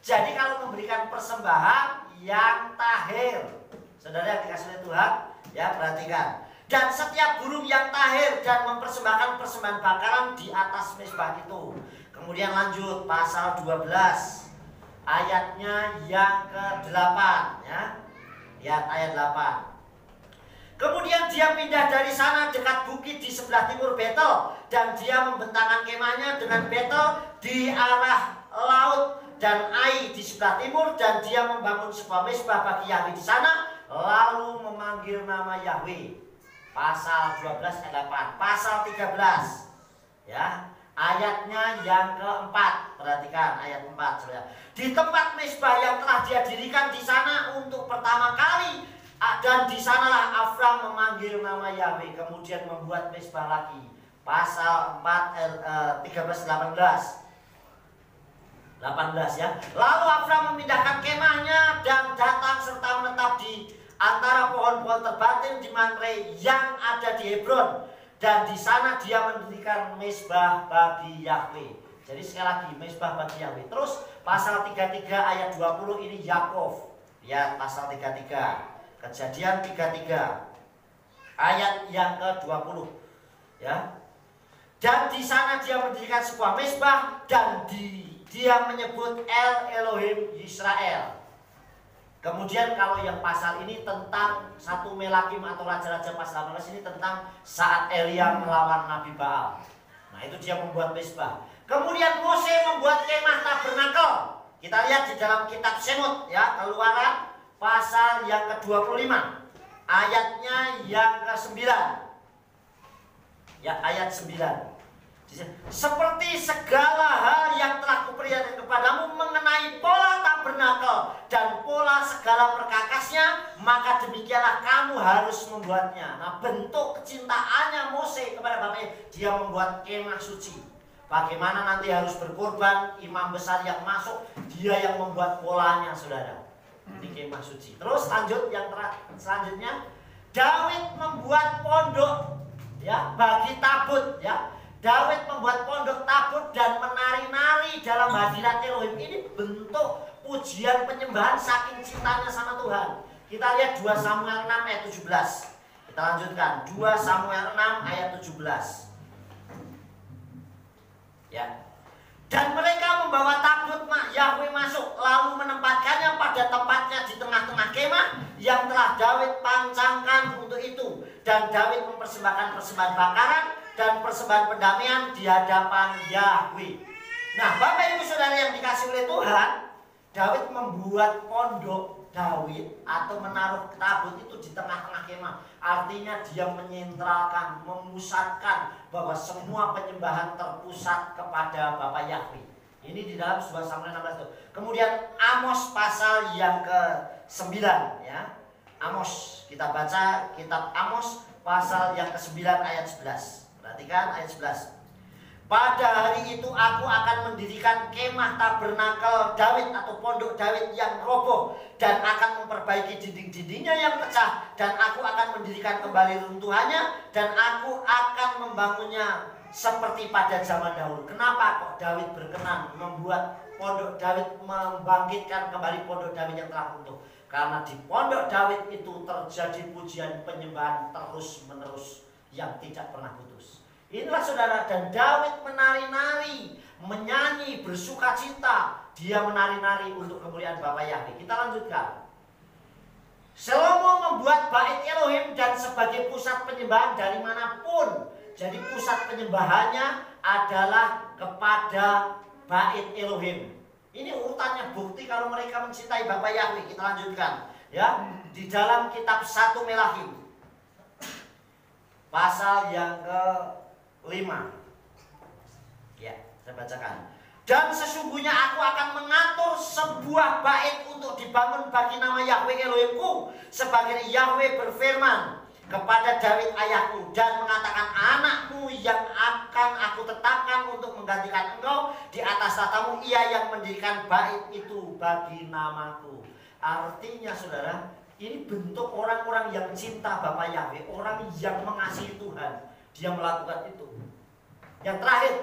Jadi kalau memberikan persembahan yang tahir, saudara yang dikasih oleh Tuhan, ya perhatikan. Dan setiap burung yang tahir dan mempersembahkan persembahan bakaran di atas mezbah itu. Kemudian lanjut pasal 12 ayatnya yang ke-8 ya. Lihat ayat 8. Kemudian dia pindah dari sana dekat bukit di sebelah timur Betel, dan dia membentangkan kemahnya dengan Betel di arah laut dan Ai di sebelah timur, dan dia membangun sebuah mezbah bagi Yahweh di sana, lalu memanggil nama Yahweh. Pasal 12 ayat 8. Pasal 13 ya, ayatnya yang keempat. Perhatikan ayat 4 saudara. Di tempat mezbah yang telah dia dirikan di sana untuk pertama kali, dan di sanalah Avram memanggil nama Yahweh, kemudian membuat mezbah lagi. Pasal 4 18 ya. Lalu Avram memindahkan kemahnya dan datang serta menetap di antara pohon-pohon terbanting di Mamre yang ada di Hebron, dan di sana dia mendirikan mezbah bagi Yahweh. Jadi sekali lagi mezbah bagi Yahweh. Terus pasal 33 ayat 20 ini Yakov. Ya, pasal 33. Kejadian 33 ayat yang ke-20 ya. Dan di sana dia mendirikan sebuah mezbah, dan dia menyebut El Elohim Israel. Kemudian kalau yang pasal ini tentang 1 Melakim atau Raja-Raja pasal 18 ini tentang saat Elia melawan Nabi Baal. Nah, itu dia membuat mezbah. Kemudian Mose membuat kemah tabernakel. Kita lihat di dalam kitab Semut ya, Keluaran pasal yang ke-25, ayatnya yang ke-9. Ya, ayat 9. Seperti segala hal yang telah kuperingatkan kepadamu mengenai pola tabernakel dan pola segala perkakasnya, maka demikianlah kamu harus membuatnya. Nah, bentuk kecintaannya Mose kepada bapaknya, dia membuat kemah suci. Bagaimana nanti harus berkorban, imam besar yang masuk, dia yang membuat polanya, saudara. Ini kemah suci. Terus lanjut yang selanjutnya, Daud membuat pondok ya bagi tabut ya. Daud membuat pondok tabut dan menari-nari dalam hadirat Elohim. Ini bentuk pujian penyembahan saking cintanya sama Tuhan. Kita lihat 2 Samuel 6 ayat 17. Kita lanjutkan 2 Samuel 6 ayat 17. Ya. Dan mereka membawa tabut Yahweh masuk, lalu menempatkannya pada tempatnya di tengah-tengah kemah yang telah Daud pancangkan untuk itu. Dan Daud mempersembahkan persembahan bakaran dan persembahan pendamaian di hadapan Yahweh. Nah, Bapak Ibu Saudara yang dikasih oleh Tuhan, Daud membuat pondok Daud atau menaruh tabut itu di tengah-tengah kemah. Artinya dia menyentralkan, memusatkan bahwa semua penyembahan terpusat kepada Bapa Yahweh. Ini di dalam 2 Samuel 16 itu. Kemudian Amos pasal yang ke-9 ya. Amos, kita baca kitab Amos pasal yang ke-9 ayat 11. Perhatikan ayat 11. Pada hari itu aku akan mendirikan kemah tabernakel Daud atau pondok Daud yang roboh, dan akan memperbaiki dinding-dindingnya yang pecah, dan aku akan mendirikan kembali runtuhannya, dan aku akan membangunnya seperti pada zaman dahulu. Kenapa kok Daud berkenan membuat pondok Daud, membangkitkan kembali pondok Daud yang telah runtuh? Karena di pondok Daud itu terjadi pujian penyembahan terus-menerus yang tidak pernah putus. Inilah saudara, dan Daud menari-nari, menyanyi, bersuka cita. Dia menari-nari untuk kemuliaan Bapa Yahweh. Kita lanjutkan. Salomo membuat bait Elohim dan sebagai pusat penyembahan dari manapun. Jadi pusat penyembahannya adalah kepada bait Elohim. Ini urutannya, bukti kalau mereka mencintai Bapa Yahweh. Kita lanjutkan ya, di dalam kitab 1 Melakim pasal yang ke-5. Ya, saya bacakan. Dan sesungguhnya aku akan mengatur sebuah bait untuk dibangun bagi nama Yahweh Elohimku, sebagai Yahweh berfirman kepada Daud ayahku, dan mengatakan, anakmu yang akan aku tetapkan untuk menggantikan engkau di atas tatamu, ia yang mendirikan bait itu bagi namaku. Artinya saudara, ini bentuk orang-orang yang cinta Bapa Yahweh, orang yang mengasihi Tuhan. Dia melakukan itu. Yang terakhir,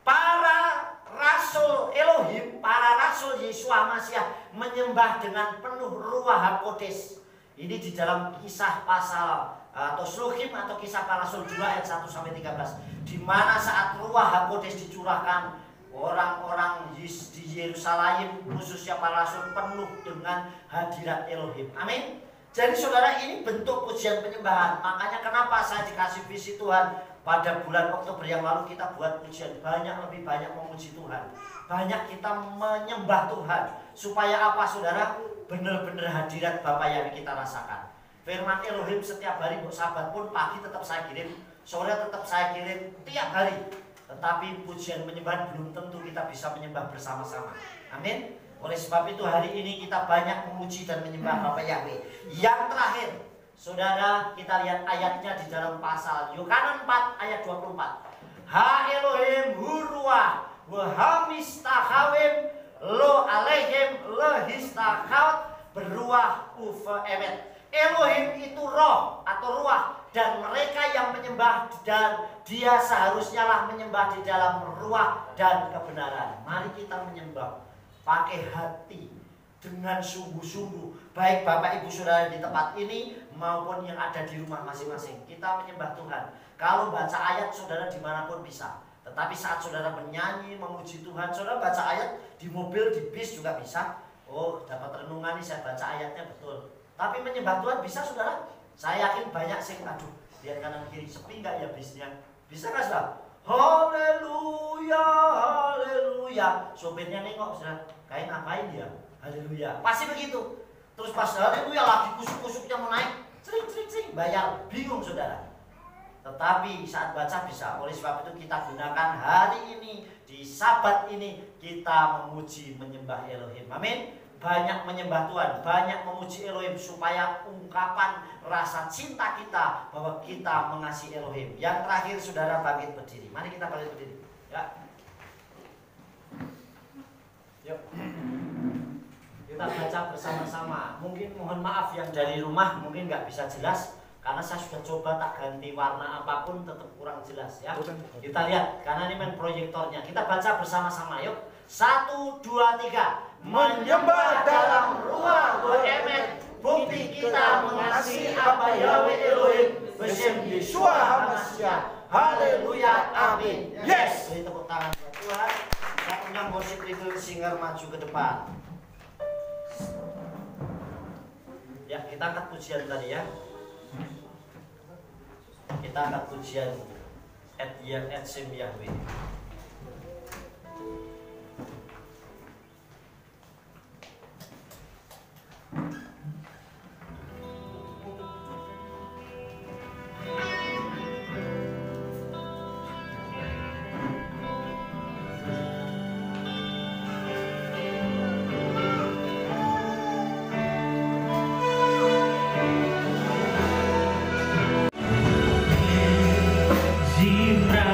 para rasul Elohim, para rasul Yeshua Masiah menyembah dengan penuh ruah hakodes. Ini di dalam kisah pasal atau Sluhim atau kisah para rasul 2 ayat 1 sampai 13, di mana saat ruah hakodes dicurahkan, orang-orang di Yerusalem khususnya para rasul penuh dengan hadirat Elohim. Amin. Jadi saudara, ini bentuk pujian penyembahan. Makanya kenapa saya dikasih visi Tuhan pada bulan Oktober yang lalu kita buat pujian. Lebih banyak memuji Tuhan. Banyak kita menyembah Tuhan. Supaya apa saudara? Benar-benar hadirat Bapa yang kita rasakan. Firman Elohim setiap hari, sahabat pun pagi tetap saya kirim, sore tetap saya kirim, tiap hari. Tetapi pujian penyembahan belum tentu kita bisa menyembah bersama-sama. Amin. Oleh sebab itu hari ini kita banyak memuji dan menyembah Bapa Yahweh. Yang terakhir, saudara, kita lihat ayatnya di dalam pasal Yohanan 4 ayat 24. Ha Elohim huruah wa hamistahawim lo alehem lehistahawat beruah uve emet. Elohim itu roh atau ruah, dan mereka yang menyembah dan dia seharusnya lah menyembah di dalam ruah dan kebenaran. Mari kita menyembah pakai hati dengan sungguh-sungguh, baik Bapak Ibu Saudara di tempat ini maupun yang ada di rumah masing-masing. Kita menyembah Tuhan. Kalau baca ayat saudara dimanapun bisa, tetapi saat saudara menyanyi memuji Tuhan, saudara baca ayat di mobil, di bis juga bisa. Oh, dapat renungan nih, saya baca ayatnya betul. Tapi menyembah Tuhan bisa saudara. Saya yakin banyak sih, aduh, lihat kanan kiri, sepi nggak ya bisnya? Bisa nggak saudara? Haleluya, haleluya. Sopirnya nengok saudara, kayak ngapain dia? Haleluya. Pasti begitu. Terus pas haleluya lagi kusuk-kusuknya mau naik, cering, bayar, bingung saudara. Tetapi saat baca bisa. Oleh sebab itu kita gunakan hari ini, di Sabat ini kita memuji menyembah Elohim. Amin. Banyak menyembah Tuhan, banyak memuji Elohim supaya ungkapan rasa cinta kita bahwa kita mengasihi Elohim. Yang terakhir saudara bangkit berdiri. Mari kita bangkit berdiri. Ya. Yuk. Kita baca bersama-sama. Mungkin mohon maaf yang dari rumah mungkin nggak bisa jelas karena saya sudah coba tak ganti warna apapun tetap kurang jelas ya. Kita lihat karena ini main proyektornya. Kita baca bersama-sama yuk. 1, 2, 3. Menyembah dalam ruah beremet, bukti kita mengasihi apa Yahweh Elohim bersem Yeshua HaMashiach. Haleluya, amin. Yes. Beri tepuk tangan buat Tuhan. Saya undang worship leader singer maju ke depan. Ya, kita angkat pujian tadi ya. Kita angkat pujian et Sem Yahweh. Zimra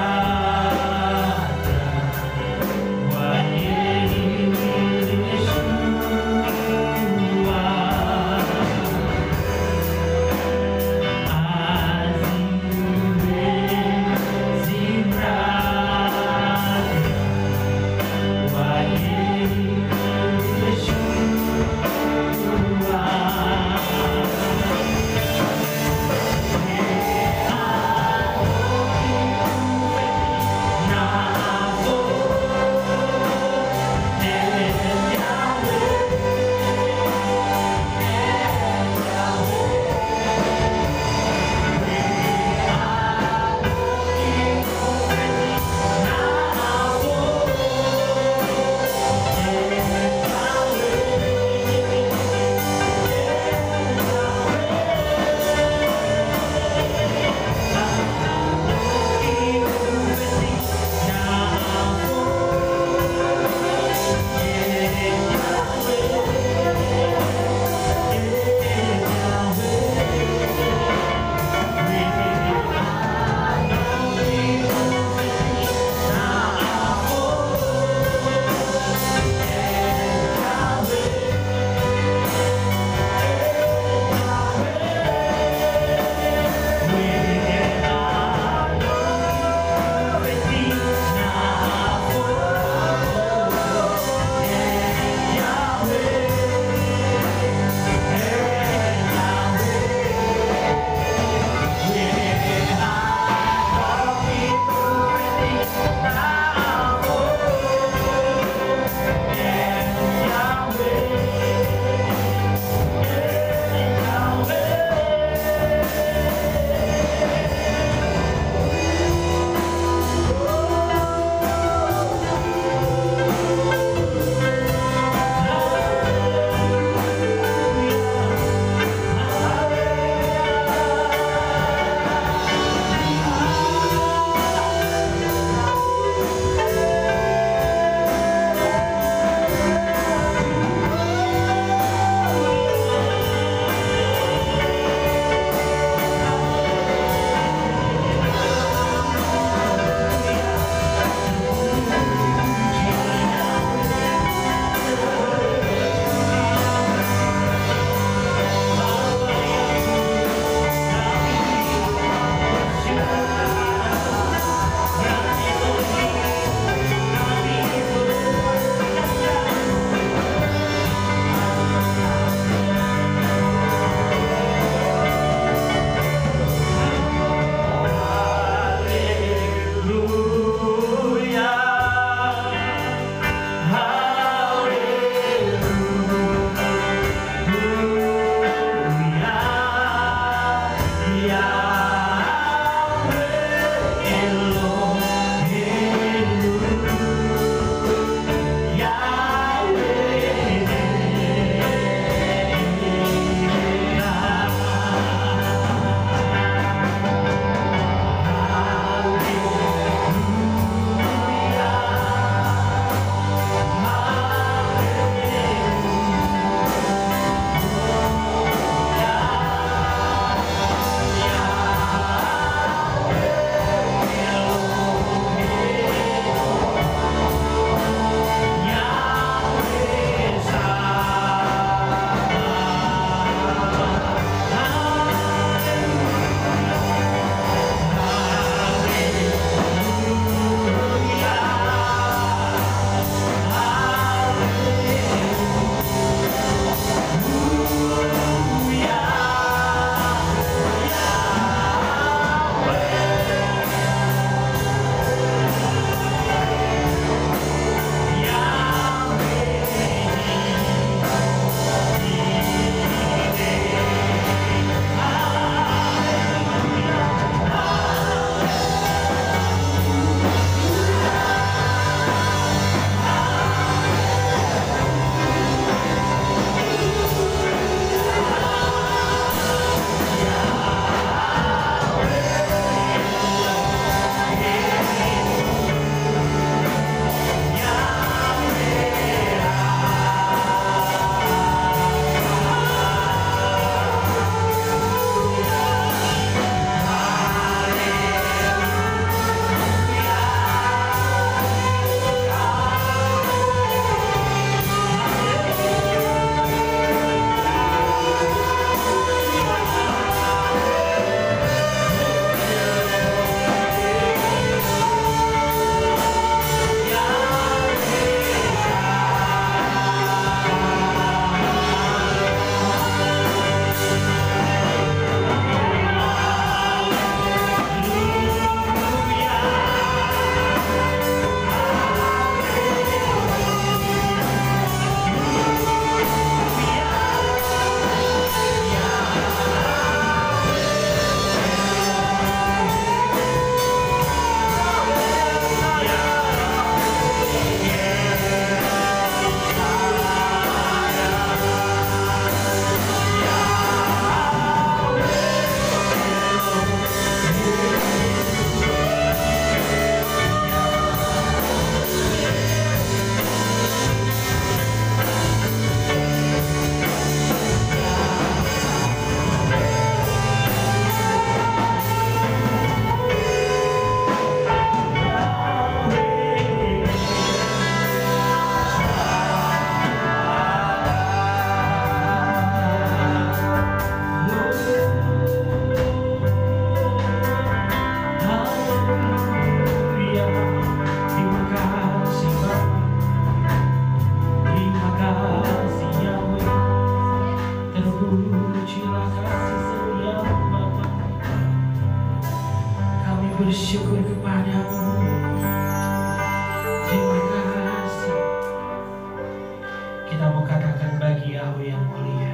kepadamu. Terima kasih. Kita mau katakan bagi Yahweh yang mulia.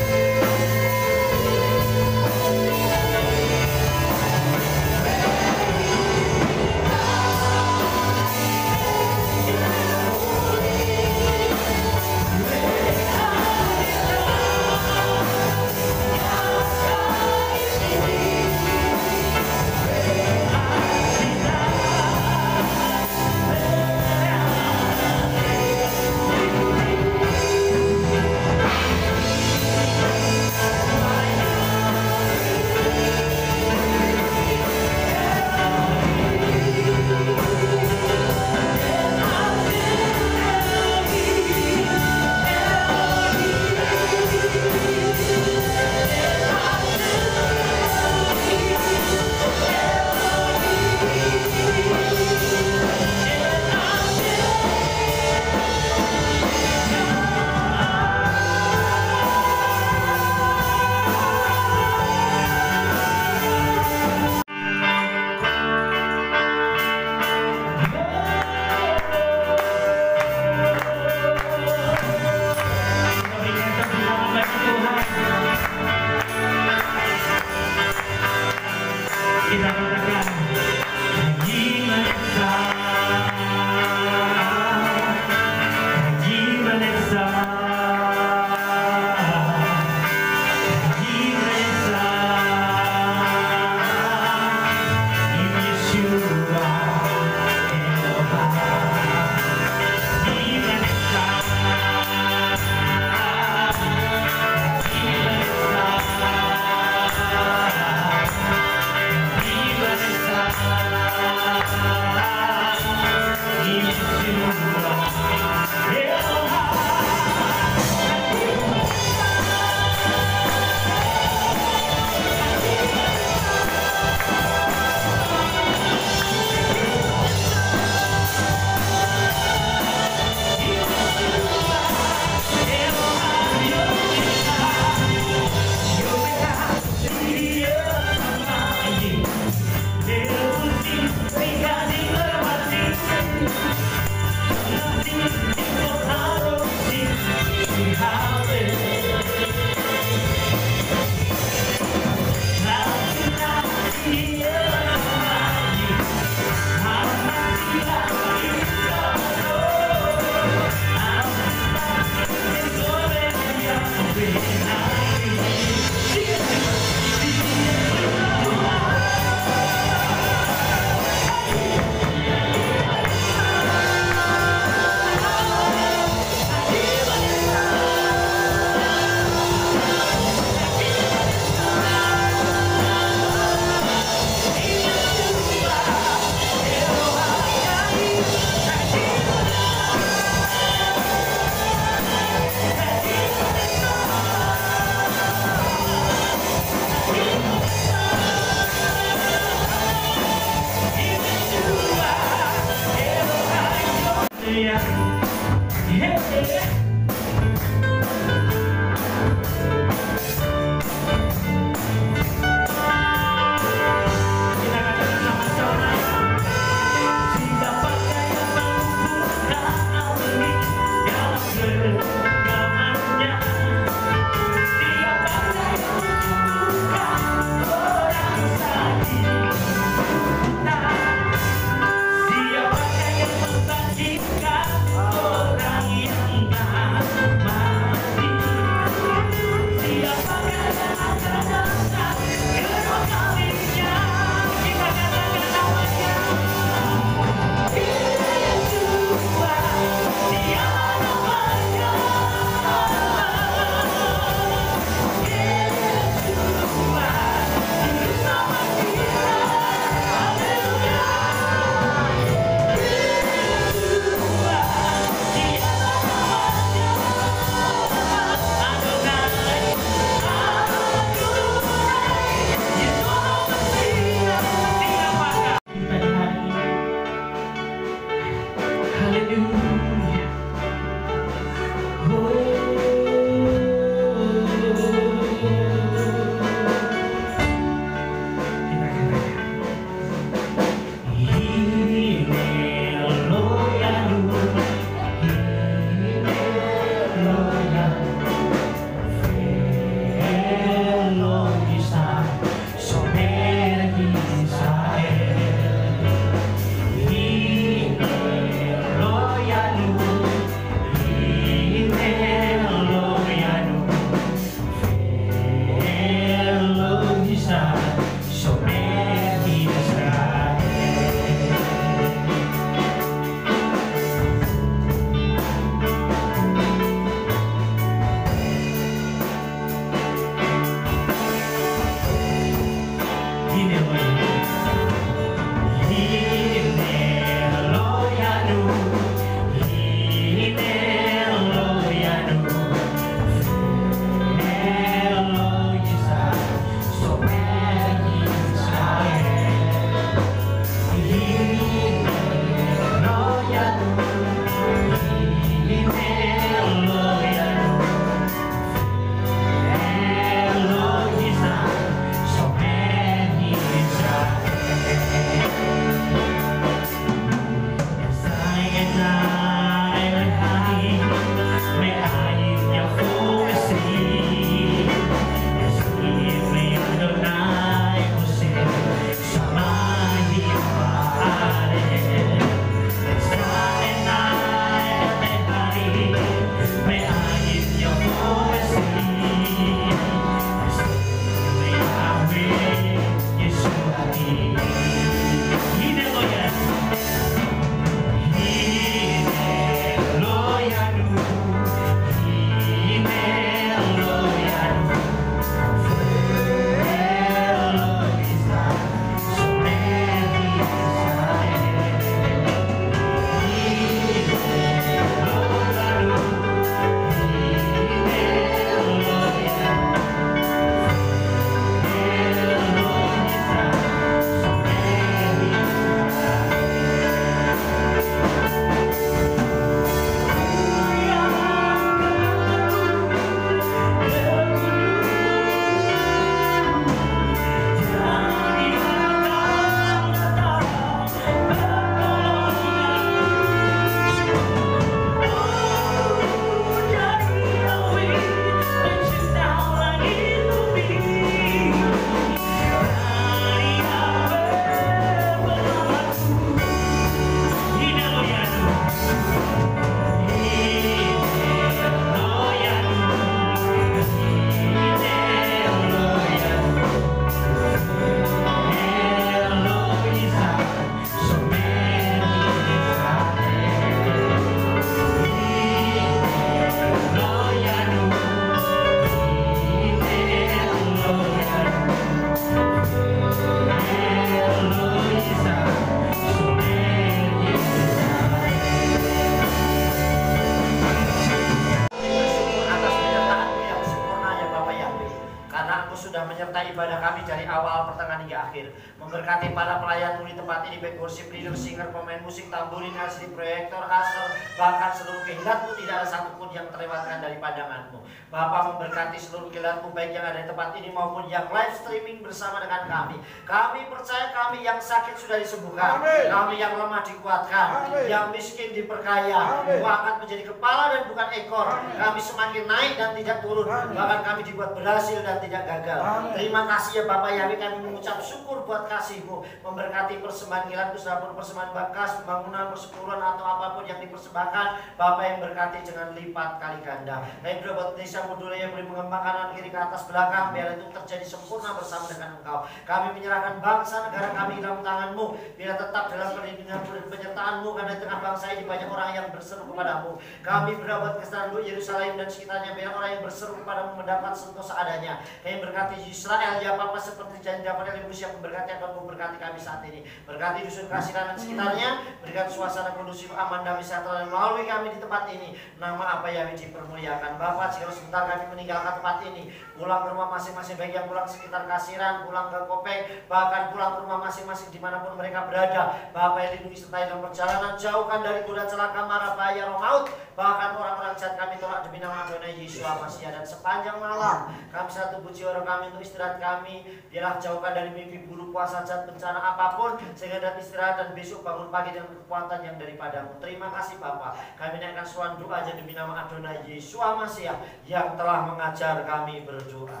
ibadah kami dari awal, pertengahan hingga akhir. Memberkati para pelayanmu di tempat ini, baik worship leader, singer, pemain musik, tamburin, asli, proyektor, aser, bahkan seluruh kehilatmu tidak ada satupun yang terlewatkan dari pandanganmu. Bapa memberkati seluruh kehilatmu baik yang ada di tempat ini maupun yang live streaming bersama dengan kami. Kami percaya kami yang sakit sudah disembuhkan, kami yang lemah dikuatkan, yang miskin diperkaya, akan menjadi kepala dan bukan ekor. Kami semakin naik dan tidak turun, bahkan kami dibuat berhasil dan tidak gagal. Terima kasih ya Bapak Yahweh, kami mengucap syukur buat kasih-Mu. Memberkati persembahan kilatku, sedapun persembahan bakas, pembangunan, persepuluhan atau apapun yang dipersembahkan, Bapak yang berkati dengan lipat kali ganda. Kami berbuat Indonesia Mudulaya yang boleh mengembangkan kanan kiri ke atas belakang, biar itu terjadi sempurna bersama dengan Engkau. Kami menyerahkan bangsa negara kami dalam tangan-Mu, biar tetap dalam perlindungan dan penyertaan-Mu, karena di tengah bangsa ini banyak orang yang berseru kepadamu. Kami berbuat kesetaraan Yerusalem dan sekitarnya, biar orang yang berseru kepadamu mendapat sentuh seadanya. Kami berkati Israel, ya Bapa, seperti janji dapat dari Musa, memberkati akan memberkati kami saat ini. Berkati dusun Kasiran dan sekitarnya, berikan suasana kondusif, aman, damai, sejahtera, dan melalui kami di tempat ini. Nama apa yang dipermuliakan. Bapak, jika sebentar kami meninggalkan tempat ini, pulang ke rumah masing-masing, baik yang pulang sekitar Kasiran, pulang ke Kopeng, bahkan pulang ke rumah masing-masing dimanapun mereka berada. Bapak yang lindungi sertai dalam perjalanan, jauhkan dari goda celaka, mara, bahaya, roh maut, bahkan orang-orang jahat kami tolak demi nama Adonai Yesus Masiah. Dan sepanjang malam kami satu puji orang kami untuk istirahat kami, biarlah jauhkan dari mimpi buruk, puasa jahat, bencana apapun, sehingga dan istirahat dan besok bangun pagi dengan kekuatan yang daripadamu. Terima kasih Bapak, kami naikkan suara doa aja demi nama Adonai Yesus Masiah yang telah mengajar kami berdoa.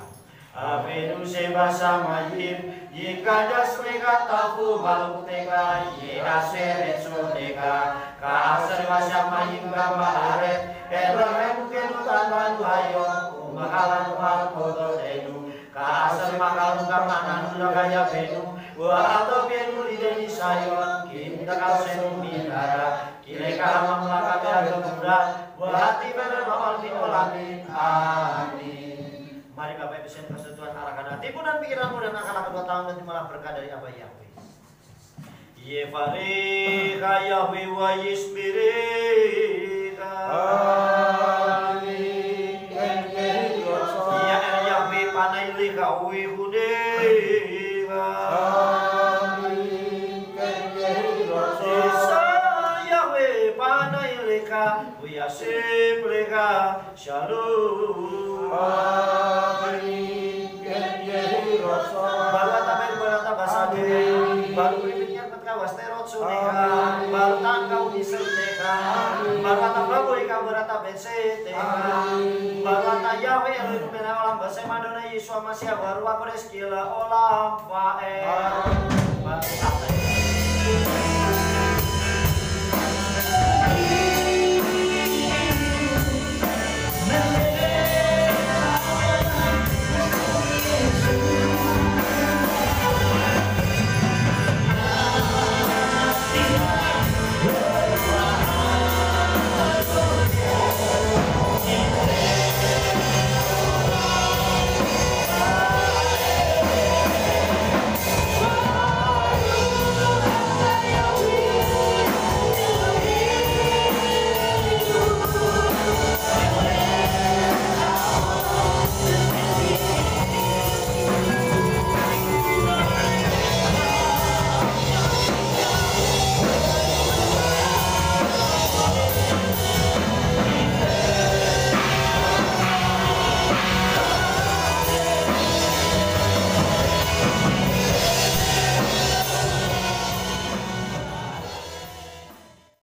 Avenu seba samayim, yikadas mereka tafu baluteka, yaseret sodeka, kaasar wasamayim gamba aret, erang kenutan bantu hayon, umakalan kodo denu, kaasar makalu kamanan gaya benu, atau benu lideni sayon, kita kasenu bintara, kileka mamlaka beragam wahati berdoa di olamin, amin. Mari Bapak Ibu sekalian persatuan arahkan hatimu dan pikiranmu dan akal kedua tangan dan malah berkah dari Abah Yahweh. Yevareka Yahweh wa yisbireka. Amin. Ya Yahweh panaileka wa hudeka. Amin. Isa Yahweh panaileka wa yasibleka. Shalom. Baru berikutnya ketika wasterot suneka, baru tangkau diserteka, baru kata babu ika berata beseteka, baru kata Yahweh Elohim bena olam basai Adonai Yesus Masiah baru aku reskila olam fae, baru kata